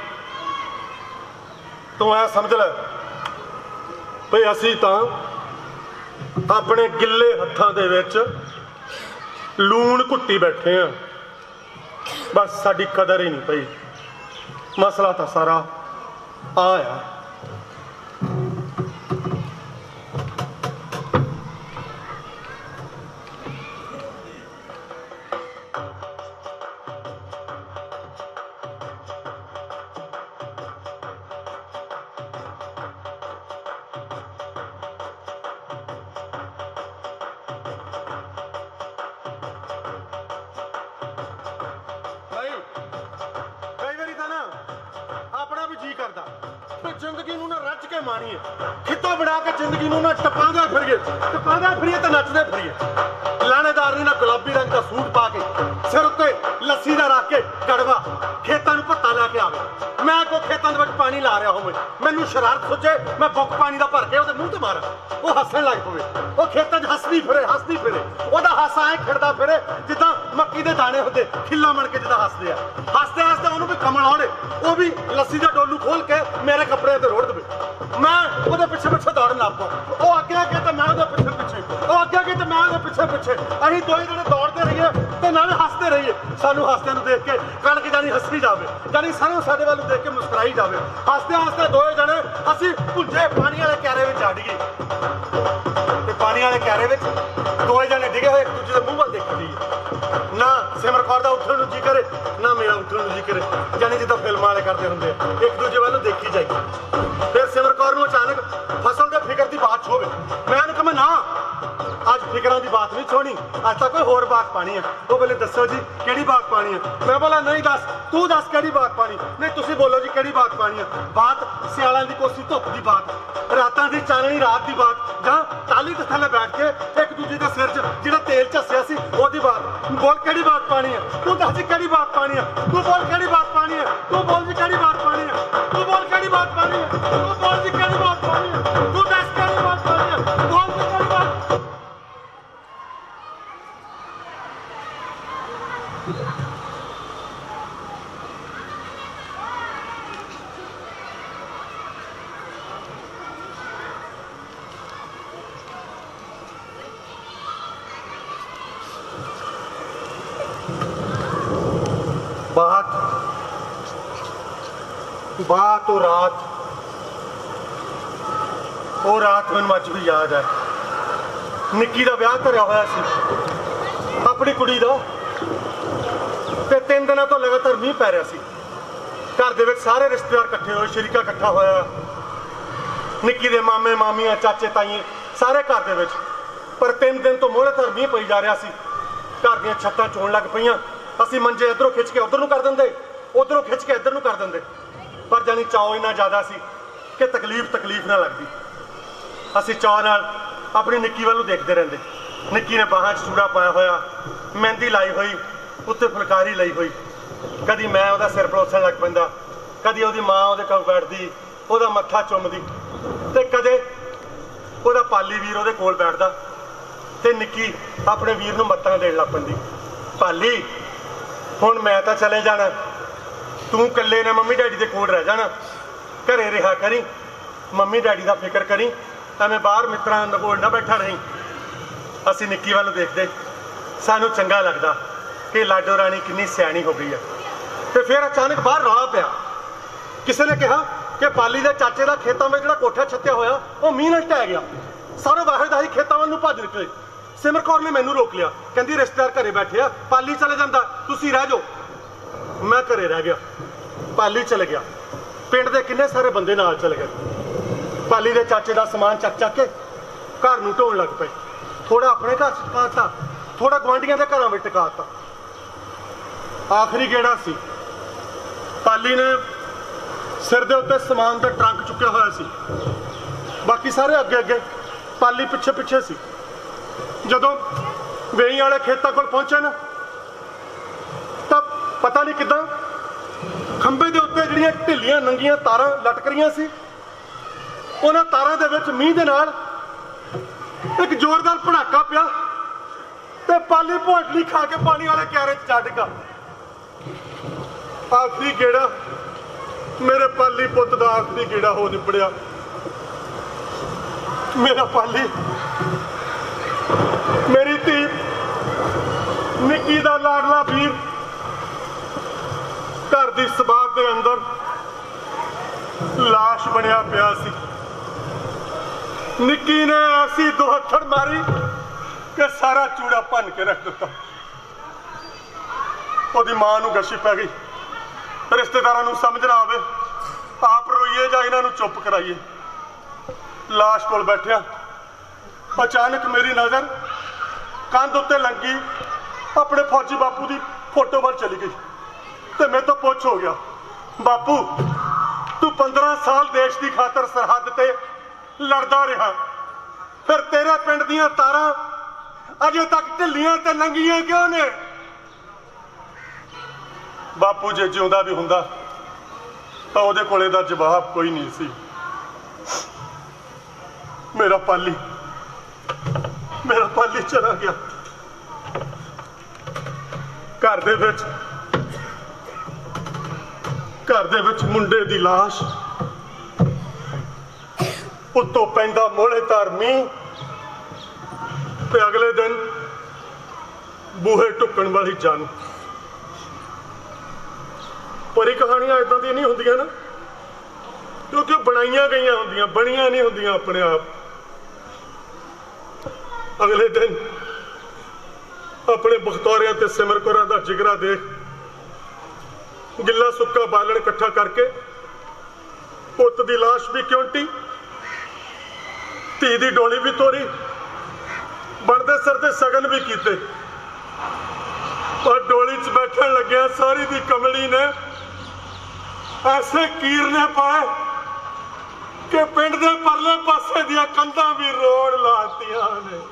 ਤੂੰ ਐ ਸਮਝ ਲੈ ਭਈ ਅਸੀਂ ਤਾਂ ਆਪਣੇ ਗਿੱਲੇ ਹੱਥਾਂ ਦੇ ਵਿੱਚ ਲੂਣ ਘੁੱਟੀ ਬੈਠੇ ਆ, ਬਸ ਸਾਡੀ ਕਦਰ ਹੀ ਨਹੀਂ ਪਈ। ਮਸਲਾ ਤਾਂ ਸਾਰਾ ਆ। ਜ਼ਿੰਦਗੀ ਨੂੰ ਨਾ ਰੱਜ ਕੇ ਮਾਣੀਏ, ਖਿੱਤਾ ਬਣਾ ਕੇ ਜ਼ਿੰਦਗੀ ਨੂੰ ਨਾ ਟਪਾਉਂਦੇ ਫਿਰੀਏ ਤੇ ਨੱਚਦੇ ਫਿਰੀਏ। ਲਾਣੇਦਾਰ ਨੇ ਨਾ ਗੁਲਾਬੀ ਰੰਗ ਦਾ ਸੂਟ ਪਾ ਕੇ, ਸਿਰ ਉੱਤੇ ਲੱਸੀ ਦਾ ਰੱਖ ਕੇ ਗੜਵਾ, ਖੇਤਾਂ ਨੂੰ ਭੱਤਾ ਲੈ ਕੇ ਆਵੇ। ਮੈਂ ਕੋਈ ਖੇਤਾਂ ਦੇ ਵਿੱਚ ਪਾਣੀ ਲਾ ਰਿਹਾ ਹੋਵੇ, ਮੈਨੂੰ ਸ਼ਰਾਰਤ ਸੋਚੇ ਮੈਂ ਬੁੱਕ ਪਾਣੀ ਦਾ ਭਰ ਕੇ ਉਹਦੇ ਮੂੰਹ ਤੇ ਮਾਰਾਂ, ਉਹ ਹੱਸਣ ਲੱਗ ਪਵੇ। ਉਹ ਖੇਤਾਂ 'ਚ ਹੱਸਦੀ ਫਿਰੇ, ਉਹਦਾ ਹਾਸਾ ਐ ਖਿੜਦਾ ਫਿਰੇ ਜਿੱਦਾਂ ਮੱਕੀ ਦੇ ਦਾਣੇ ਹੁੰਦੇ, ਖਿੱਲਾ ਮਣ ਕੇ ਜਿੱਦਾਂ ਹੱਸਦੇ ਆ। ਹੱਸਦੇ ਉਹਨੂੰ ਵੀ ਕਮਲ ਆਉਣੇ, ਉਹ ਵੀ ਲੱਸੀ ਦਾ ਡੋਲੂ ਖੋਲ ਕੇ ਮੇਰੇ ਕੱਪੜਿਆਂ ਤੇ ਰੋੜ ਦੇਵੇ। ਮੈਂ ਉਹਦੇ ਪਿੱਛੇ ਦੌੜਨ ਲੱਗ ਪਾ, ਉਹ ਅੱਗੇ ਅੱਗੇ ਤੇ ਮੈਂ ਉਹਦੇ ਪਿੱਛੇ, ਉਹ ਅੱਗੇ ਅੱਗੇ ਤੇ ਮੈਂ ਉਹਦੇ ਪਿੱਛੇ। ਅਸੀਂ ਦੋਵੇਂ ਜਣੇ ਦੌੜਦੇ ਰਹੀਏ ਤੇ ਨਾਲੇ ਹੱਸਦੇ ਰਹੀਏ। ਸਾਨੂੰ ਹੱਸਦਿਆਂ ਨੂੰ ਦੇਖ ਕੇ ਕਣਕ ਜਾਨੀ ਹੱਸੀ ਜਾਵੇ, ਜਾਨੀ ਸਾਨੂੰ ਸਾਡੇ ਵੱਲ ਦੇਖ ਕੇ ਮੁਸਕਰਾਈ ਜਾਵੇ। ਹੱਸਦੇ ਦੋਵੇਂ ਜਣੇ ਅਸੀਂ ਭੁੱਜੇ ਪਾਣੀ ਵਾਲੇ ਕਿਆਰੇ ਵਿੱਚ ਆ ਡਿੱਗੇ, ਤੇ ਪਾਣੀ ਵਾਲੇ ਕਿਆਰੇ ਵਿੱਚ ਦੋਵੇਂ ਜਣੇ ਡਿੱਗੇ ਹੋਏ ਇੱਕ ਦੂਜੇ ਦੇ ਮੂੰਹ ਵੱਲ ਦੇਖੀ ਨਾ ਸਿਮਰ ਕੌਰ ਦਾ ਉੱਠਣ ਨੂੰ ਜੀ ਕਰੇ ਨਾ ਮੇਰਾ ਉੱਠਣ ਨੂੰ ਜੀ ਕਰੇ, ਜਾਨੀ ਜਿੱਦਾਂ ਫਿਲਮਾਂ ਵਾਲੇ ਕਰਦੇ ਹੁੰਦੇ ਇੱਕ ਦੂਜੇ ਵੱਲ ਦੇਖੀ ਜਾਈ। ਫਿਰ ਸਿਮਰ ਕੌਰ ਨੂੰ ਅਚਾਨਕ ਫਸਲ ਦੇ ਫਿਕਰ ਦੀ ਬਾਤ ਹੋਵੇ, ਮੈਂ ਉਹਨੂੰ ਕਹਾਂ ਨਾ ਅੱਜ ਫਿਕਰਾਂ ਦੀ ਬਾਤ ਨਹੀਂ ਛੋਣੀ, ਅੱਜ ਤਾਂ ਕੋਈ ਹੋਰ ਬਾਤ ਪਾਣੀ ਹੈ। ਉਹ ਬੋਲੇ ਦੱਸੋ ਜੀ ਕਿਹੜੀ ਬਾਤ ਪਾਣੀ ਹੈ? ਮੈਂ ਬੋਲਾ ਨਹੀਂ ਦੱਸ, ਤੂੰ ਦੱਸ ਕਿਹੜੀ ਬਾਤ ਪਾਣੀ? ਨਹੀਂ ਤੁਸੀਂ ਬੋਲੋ ਜੀ ਕਿਹੜੀ ਬਾਤ ਪਾਣੀ ਹੈ? ਬਾਤ ਸਿਆਲਾਂ ਦੀ ਕੋਸੀ ਧੁੱਪ ਦੀ ਬਾਤ, ਰਾਤਾਂ ਦੀ ਚਾਨਣੀ ਰਾਤ ਦੀ ਬਾਤ, ਜਾਂ ਟਾਹਲੀ ਦੇ ਥੱਲੇ ਬੈਠ ਕੇ ਇੱਕ ਦੂਜੇ ਦੇ ਸਿਰ 'ਚ ਜਿਹੜਾ ਤੇਲ ਝੱਸਿਆ ਸੀ ਉਹਦੀ ਬਾਤ। ਬੋਲ ਕਿਹੜੀ ਬਾਤ ਪਾਣੀ ਹੈ? ਤੂੰ ਦੱਸ ਜੀ ਕਿਹੜੀ ਬਾਤ ਪਾਣੀ ਹੈ? ਤੂੰ ਬੋਲ ਕਿਹੜੀ ਬਾਤ ਪਾਣੀ ਹੈ? ਤੂੰ ਬੋਲ ਜੀ ਕਿਹੜੀ ਬਾਤ ਪਾਣੀ ਹੈ? ਤੂੰ ਬੋਲ ਕਿਹੜੀ ਬਾਤ ਪਾਣੀ ਹੈ? ਤੂੰ ਬੋਲ ਜੀ ਕਿਹੜੀ ਬਾਤ ਪਾਣੀ ਹੈ? ਤੂੰ ਦੱਸ ਕਿਹੜੀ ਬਾਤ ਪਾਣੀ ਹੈ? ਬੋਲ ਜੀ ਕਿਹੜੀ ਬਾਤ। बात वो रात मैनू अज भी याद है। निक्की का ब्याह धरिया होया सी अपनी कुड़ी का, ते 3 दिनों तो लगातार मीह पै रहा सी। घर दे विच सारे रिश्तेदार इकट्ठे होए, शरीका इकट्ठा होया, निक्की दे मामे मामियां चाचे ताई सारे घर दे विच। पर 3 दिन तो मोहलेधार मीह पई जा रहा सी। घर दीयां छत्तां चोण लग पईयां, असीं मंजे इधरों खिच के उधर नूं कर दिंदे, उधरों खिच के इधर नूं कर दिंदे। पर जानी चाव इन्ना ज़्यादा सी कि तकलीफ ना लगती। असीं चाव नाल अपनी निक्की वालों देखते रहंदे। निक्की ने बाहां 'च चूड़ा पाया होया, मेहंदी लाई हुई, उत्ते फुलकारी लाई हुई। कदी मैं उहदा सिर पलोसण लग पैंदा, कदी उहदी माँ उहदे कोल बैठदी, उहदा मत्था चुमदी, ते कदे उहदा पाली वीर उहदे कोल बैठदा ते निक्की अपने वीर नूं मत्तां देण लग पैंदी। पाली हुण मैं तां चले जाना, तू कल्ले ने मम्मी डैडी के कोल रह जाना, घरे रहा करी, मम्मी डैडी का फिक्र करी, एवें बाहर मित्रां कोल ना बैठा रही। असीं निक्की वाल देखते, सानू चंगा लगता कि लाडो राणी कितनी सियाणी हो गई है। तो फिर अचानक बाहर रौला पिया, किसी ने कहा कि पाली के चाचे का खेतों में जो कोठा छत्या होया वो मीह नाल ढह गया। सारे वाहिद आही खेतों वाल नूं भज निकले। सिमर कौर ने मैनू रोक लिया, कहती रिश्तेदार घरे बैठे आ, पाली चले जाता, तुसीं रह जाओ। मैं घरे रह गया, पाली चले गया, पिंड के किन्ने सारे बंदे नाल चले गए। पाली के चाचे का समान चक चक के घर नूं ढोण लग पे। थोड़ा अपने घर टकाता, थोड़ा गुआढ़ियां के घरों में टकाता। आखिरी गेड़ा सी, पाली ने सिर दे उत्ते समान का ट्रंक चुक्या होया सी, बाकी सारे अगे अगे, पाली पिछे पिछे सी। जदों वेई वाले खेतों कोल पहुंचे ना, तब पता नहीं किदां खंबे के उत्ते जिहड़ियां ढिलियां नंगियां तारां लटक रहीआं सी, उन्हां तारां दे विच मींह दे नाल एक जोरदार भड़ाका पिया ते पाली भोटली खा के पानी वाले क्यारे च जा डिगा। आखिरी गेड़ा मेरे पाली पुत दा आखिरी गेड़ा हो निबड़िया। मेरा पाली, मेरी धी निक्की दा लाडला वीर घर की सबात के अंदर लाश बनया पिया सी। निक्की ने ऐसी दोहथड़ मारी कि सारा चूड़ा भन के रख दिता। ओदी मां नूं गशी पै गई, रिश्तेदारां नूं समझ ना आवे, आप रोईए जां इन्हां नूं चुप कराइए। लाश कोल बैठिया अचानक मेरी नज़र कंध उत्ते लंगी अपने फौजी बापू की फोटो वाल चली गई तो मैं तो पुछ हो गया, बापू तू 15 साल देश की खातर सरहद ते लड़दा रहा, फिर तेरे पिंड दीयां तारां अजे तक ढिलियां ते नंगियां क्यों ने? बापू जे जिउंदा भी हुंदा तां उहदे कोल इहदा जवाब कोई नहीं सी। मेरा पाली चला गया। घर दे विच मुंडे दी लाश, उत्तों पैंदा मोहलेधार मींह, ते अगले दिन बूहे टुकण वाली जंग। परी कहानियां इदां दी नहीं हुंदियां ना, क्योंकि बनाइया गई होंदियां, बनिया नहीं होंदियां अपने आप। अगले दिन अपने बखतौरियां ते सिमर कौरां दा जिगरा देख गिला सुक्का बालन इकट्ठा करके पुत दी लाश भी क्योंटी धी दी डोली भी तोरी बनदे सरदे सगन भी कीते और डोली च बैठन लग्या सारी दी कमली ने ऐसे कीरने पाए कि पिंड दे परले पासे दियां कंधां भी रोड़ लातियां ने।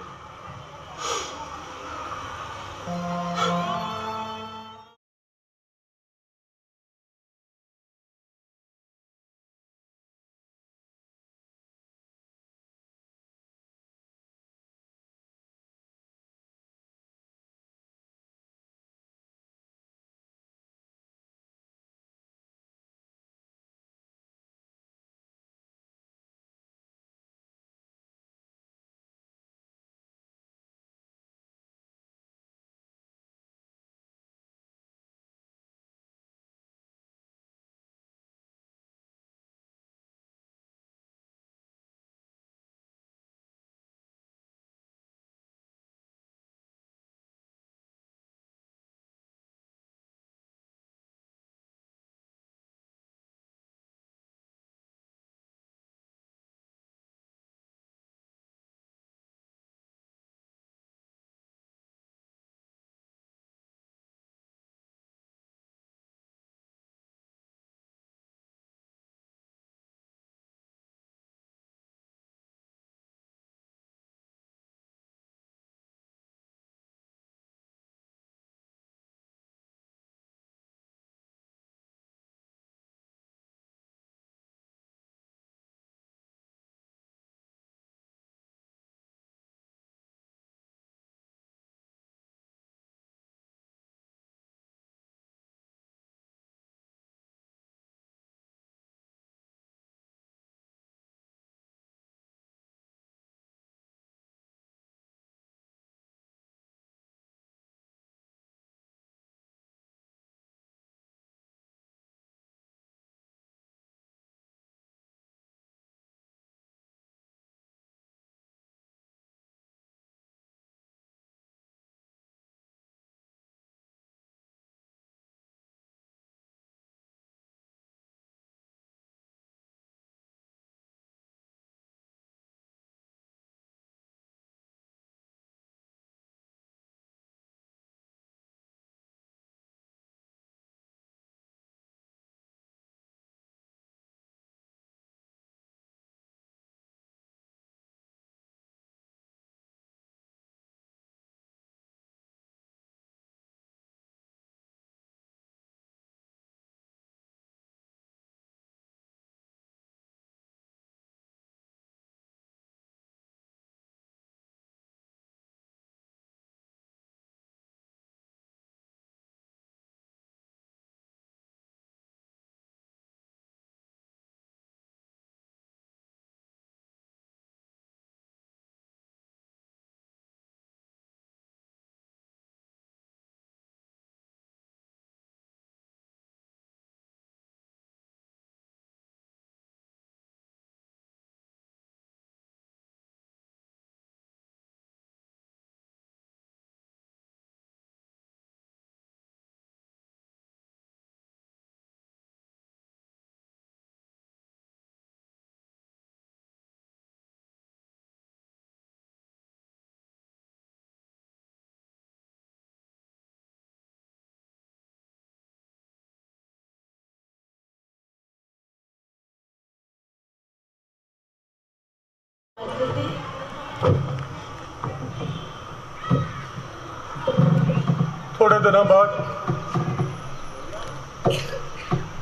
थोड़े दिन बाद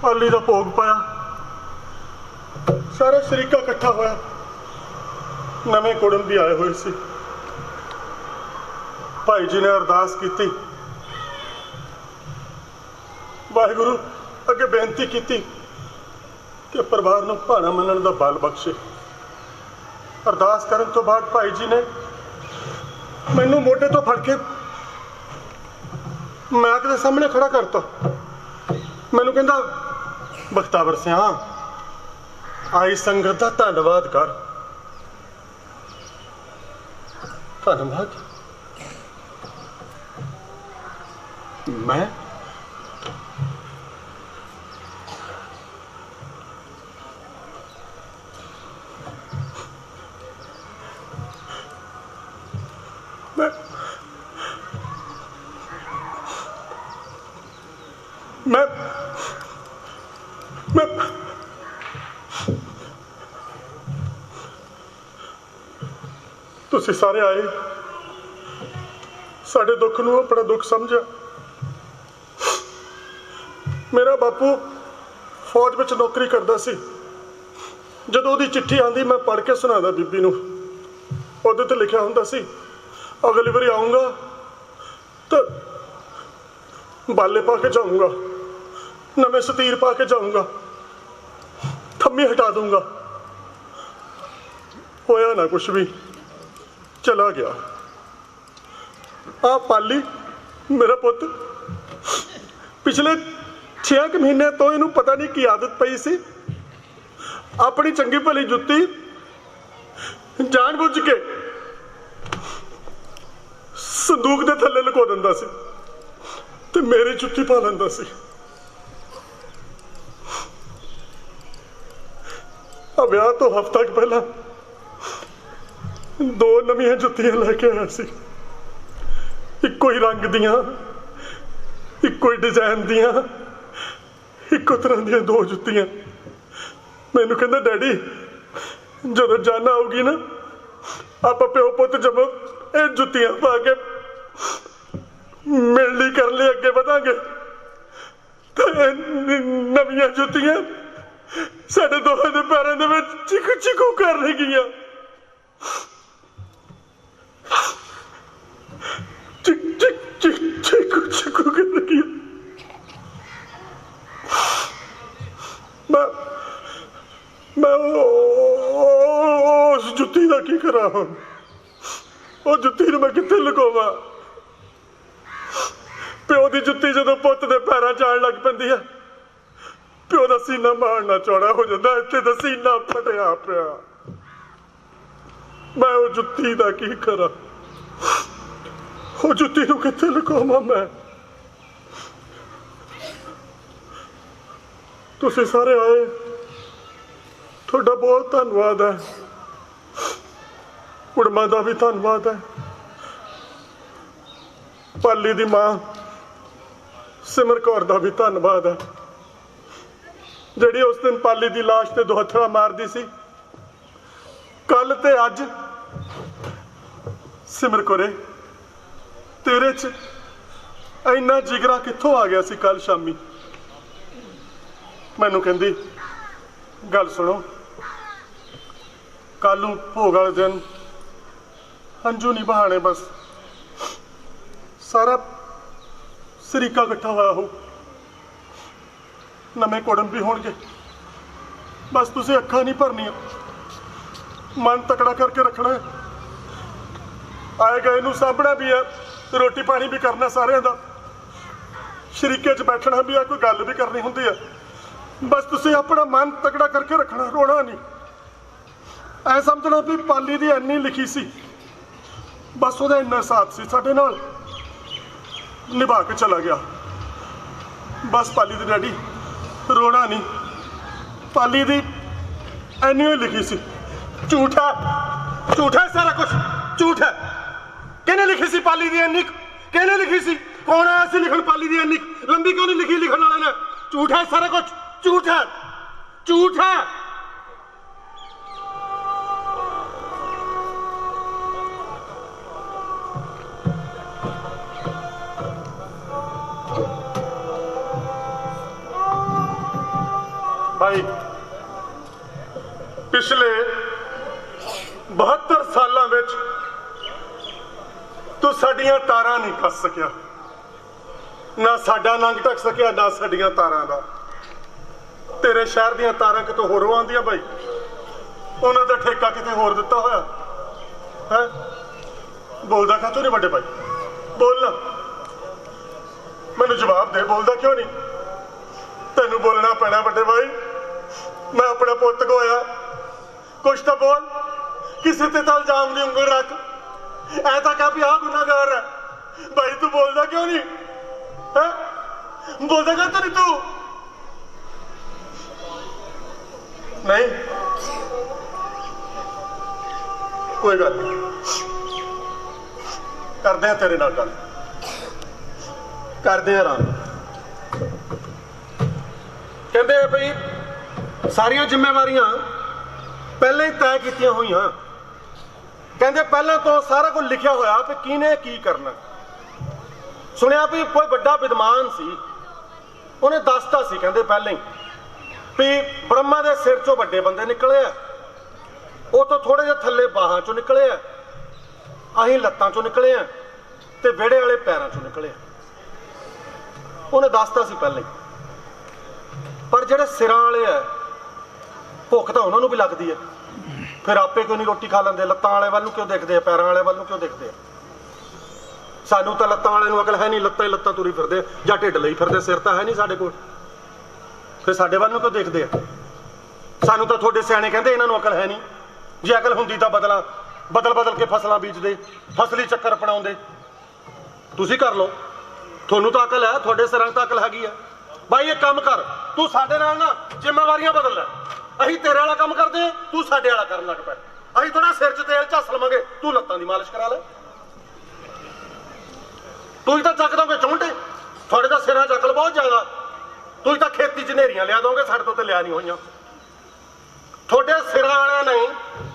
पाली का भोग पाया, सारा शरीका इकट्ठा होया, नवे कुड़म भी आए हुए सी। भाई जी ने अरदास की, वाहिगुरु अगे बेनती की कि परिवार नूं भाणा मनण दा बल बख्शे। अरदास करन तो बाद भाई जी ने मैनू मोढे तो फड़ के मैक दे सामने खड़ा करता। मैनू कहंदा बख्तावर सिंह आई संगत का धन्नवाद कर। धन्नवाद मैं मैं मैं तुसी सारे आए साडे दुख नूं अपना दुख समझा। मेरा बापू फौज विच नौकरी करदा सी। जदों ओहदी चिट्ठी आंदी मैं पढ़ के सुणादा बीबी नूं, ओहदे ते लिखिया हुंदा सी अगली बारी आऊँगा तो बाले पा के जाऊँगा, नवे सतीर पा के जाऊँगा, थम्मी हटा दूंगा। होया ना कुछ भी, चला गया। आ पाली मेरा पुत पिछले 6 महीने तो इनू पता नहीं की आदत पई सी, अपनी चंगी भली जुत्ती जानबूझ के संदूक दे थल्ले लुको दिंदा सी ते मेरी जुत्ती पा लैंदा सी। ब्याह तो हफ्ता पहला 2 नवीं जुत्तियां लैके आया सी, इको ही रंग दियां, इको ही डिजाइन दियां, इको तरह दियां 2 जुत्तियां। मैनू कहंदा डैडी जदों जान आऊगी ना आप प्यो पुत जब ये जुत्तियां पा के मिलनी कर ले अगे बढ़ांगे तो नवीं जुत्तियां साडे दोहां दे पैरां दे विच चिकू चिकू कर लगियां। चिक चिक चिक चिकू चिकू कर लगियां। मैं उस जुत्ती दा की करा हुण? वो जुत्ती नूं मैं कित्थे लुकावां? प्यो दी जुत्ती जदों पुत्त दे पैरां च आण लग पैंदी है, प्यो का सीना मारना चौड़ा हो जाता, इत्थे तो सीना फटिया पिया। मैं वो जुत्ती का की करा? वो जुत्ती नूं कित्थे लुकावां मैं? तुसीं सारे आए, तुहाडा बहुत धन्नवाद है। कुड़मा का भी धन्नवाद है। पाली दी मां सिमर कौर का भी धन्नवाद है, जिहड़ी उस दिन पाली की लाश ते दोहथड़ा मारदी सी। कल ते अज सिमर कौरे तेरे च इन्ना जिगरा कित्थों आ गया सी? कल शामी मैनू कहंदी गल सुनो, कल नूं भोग वाले दिन हंझू नहीं बहाने, बस सारा सरीका इकट्ठा होया हो, नਵੇਂ कुड़म भी होणगे, बस तुसीं अखां नहीं भरनियां, मन तकड़ा करके रखना है। आए गए नूं सामभना भी है, रोटी पानी भी करना सारिਆਂ ਦਾ, शरीके च बैठना भी है, कोई गल भी करनी हुंदी है। बस तुसीं अपना मन तकड़ा करके रखना, रोना नहीं। ऐ समझना भी पाली दी इन्नी लिखी सी, बस ਉਹਦਾ ਇੰਨਾ साथ सी ਸਾਡੇ ਨਾਲ, निभा के चला गया। बस पाली दी डैडी रोना नहीं, पाली दी इन्नी ही लिखी सी। झूठ है, झूठ है सारा कुछ, झूठ है। किहने लिखी सी पाली दी इन्नी? किहने लिखी सी? कौन आया सी लिखण पाली दी इन्नी? लंबी क्यों नहीं लिखी लिखण वाले ने? झूठ है सारा कुछ, झूठ है, झूठ है। भाई पिछले 72 सालों में तू साडियां तारां नहीं कस सकिया, ना साडा नंग ढक सकिया, ना साडियां तारां दा। तेरे शहर दियां तारां कितों होरों आंदियां भाई, उन्हां दा ठेका किते होर दिता होया है। बोलदा कातों नहीं बड़े भाई? बोलना, मैनूं जवाब दे, बोलदा क्यों नहीं? तैनूं बोलना पैना बड़े भाई। मैं अपना पुत खोया, कुछ तो बोल, किसी ते तो इल्जाम दी उंगल रख, ऐसा कह भी आ गुनाहगार है भाई। तू बोलदा क्यों नहीं? बोलता क्या नहीं तू? नहीं कोई गल नहीं, करते हैं तेरे नाल गल, करते हैं आराम। कहते भाई सारिया जिम्मेवारियां पहले ही तय कीतियां हुई। कहते पहले तो सारा कुछ लिखिया होया कि किने की करना। सुनिया भी कोई बड़ा विद्वान सी, उन्हें दसता सी कहते पहले ही भी ब्रह्मा के सिर चो बड़े बंदे निकले आ, वो तो थोड़े जे थले बाहां चो निकले आ, अहीं लत्तां चो निकले आ ते वेड़े वाले पैरों चो निकले आ। उन्हें दसता सी पहले ही। पर जेड़े सिरां वाले है भुख तो उन्होंने भी लगती है, फिर आपे क्यों नहीं रोटी खा लेंदे? लत्तां वाले वाल क्यों देखते हैं, पैरों वाले वाल क्यों देखते हैं? सानू तो लत्तां वाले अकल है नहीं, लत्तां ही लत्तां तुरी फिरदे जां ढिड लई फिरदे, सिर तो है नहीं साडे कोल, फिर साडे वाल क्यों देखते हैं? सानू तो थोड़े सियाणे कहते इन्हां नूं अकल है नहीं, जे अकल हुंदी तां बदल बदल के फसलां बीजदे, फसली चक्कर अपनाउंदे। तुसीं कर लो, तुहानूं तां अकल है, तुहाडे सिरां तां अकल हैगी है। भाई ये काम कर, तू साडे नाल ना जिम्मेवारियां बदल लै, असीं तेरे वाला काम करदे हां, तू साडे वाला करन लग पै। असीं थोड़ा सिर च तेल झस लवांगे, तू लत्तां दी मालिश करा ले। तू ही तां चक दोगे चौंटे, थोड़े तां सिरां च अकल बहुत ज्यादा, तू ही तां खेती च नेरियां लिया दोगे, साडे तो लिया नहीं होईयां। थोड़े सिरां वालियां ने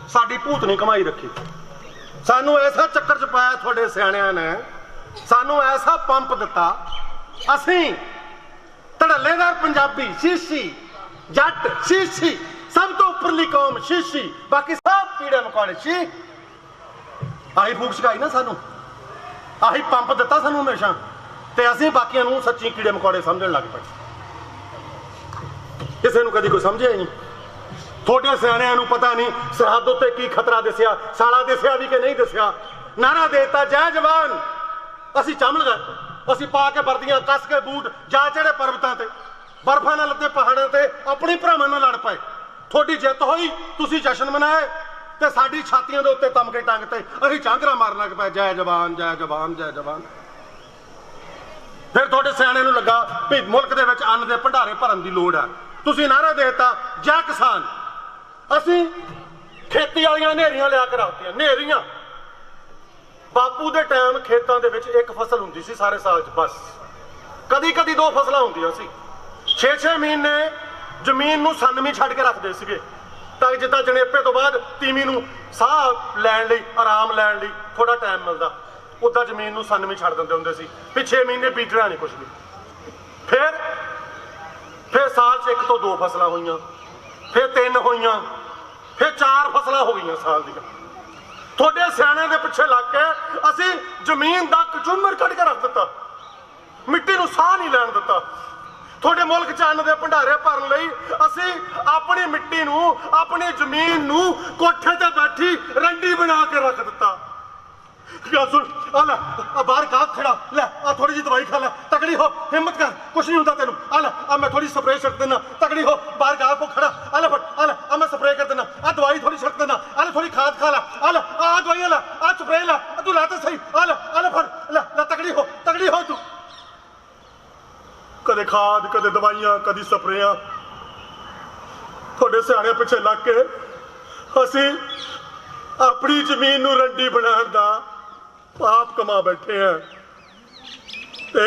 साडी भूतनी कमाई रखी, सानू ऐसा चक्कर च पाया थोड़े सियाणियां ने, सानू ऐसा पंप दिता, असीं धड़ल्लेदार पंजाबी शीशी, जट शीशी, सब तो उपरली कौम शीशी, बाकी सब कीड़े मकोड़े शी। आही फूक छकाई ना सानू, आही पंप दिता सानू हमेशा, ते असीं बाकियां नूं सच्ची कीड़े मकोड़े समझण लग पए। किसी नूं कदी कोई समझिया ही नहीं। थोड़े सियाणियां नूं पता नहीं सरहद उत्ते की खतरा दिसिया, साला दिसिया भी कि नहीं दिसिया। नारा देता जय जवान, असीं चमल गए, असीं पा के वर्दियां कस के बूट जा चढ़े पर्वतां ते, बर्फां नाल लदे पहाड़ां ते अपने भरावां नाल लड़ पए। थोड़ी जित होई, तुसीं जश्न मनाए ते साडी छातियां दे उत्ते तमके टंग ते असीं झांकरा मारन लग पए, जय जवान जय जवान जय जवान। फिर थोड़े सियाणे नूं लगा भी मुल्क दे विच अन्न दे भंडारे भरन दी लोड़ है, तुसीं नारा देता जय किसान। असीं खेती वालियां नेरियां लिया के रखतियां, नेरियां। बापू दे टाइम खेतों के विच एक फसल हुंदी सी सारे साल च, बस कदी कदी दो फसलां हुंदियां सी। 6-6 महीने जमीन नूं सनमी छड्ड के रखदे सीगे, तां जिद्दां जणेपे तो बाद तीवी नूं साह लैण लई, आराम लैण लई थोड़ा टाइम मिलदा, उदां जमीन नूं सनमी छड्ड दिंदे हुंदे सी भी 6 महीने बीजना नहीं कुछ भी। फिर साल च 1 तो 2 फसलां होईयां, फिर 3 होईयां, फिर 4 फसलां हो गईयां साल दीयां। थोड़े सियाणे दे पिछे लग के असीं जमीन दा कचूमर कढ के रख दिता, मिट्टी नूं साह नहीं लैण दिता। थोड़े मुल्क च अन्न दे भंडारे भरन लई असीं अपनी मिट्टी नूं, अपनी जमीन नूं कोठे ते बैठी रंडी बना के रख दिता। क्या सुन, आ ले बाहर गाह खड़ा, ले आ थोड़ी जी दवाई खा ले, तगड़ी हो, हिम्मत कर, कुछ नहीं होता तेनू। आ ले आ मैं थोड़ी स्प्रे छिड़क देना, तगड़ी हो, बाहर गाह को खड़ा, आ ले फट, आ ले आ मैं स्प्रे कर देना, आ दवाई थोड़ी छिड़क देना, आ ले थोड़ी खाद खा ले, आ ले आ दवाई ले, आ स्प्रे ले, तू ला तो सही, आ ले फट, ले तगड़ी हो तू। कदे खाद, कदे दवाइयां, कदी स्प्रेयां, थोड़े सियाणे पिछे लग के असीं अपनी जमीन नूं रंडी बनाउण दा पाप कमा बैठे हैं।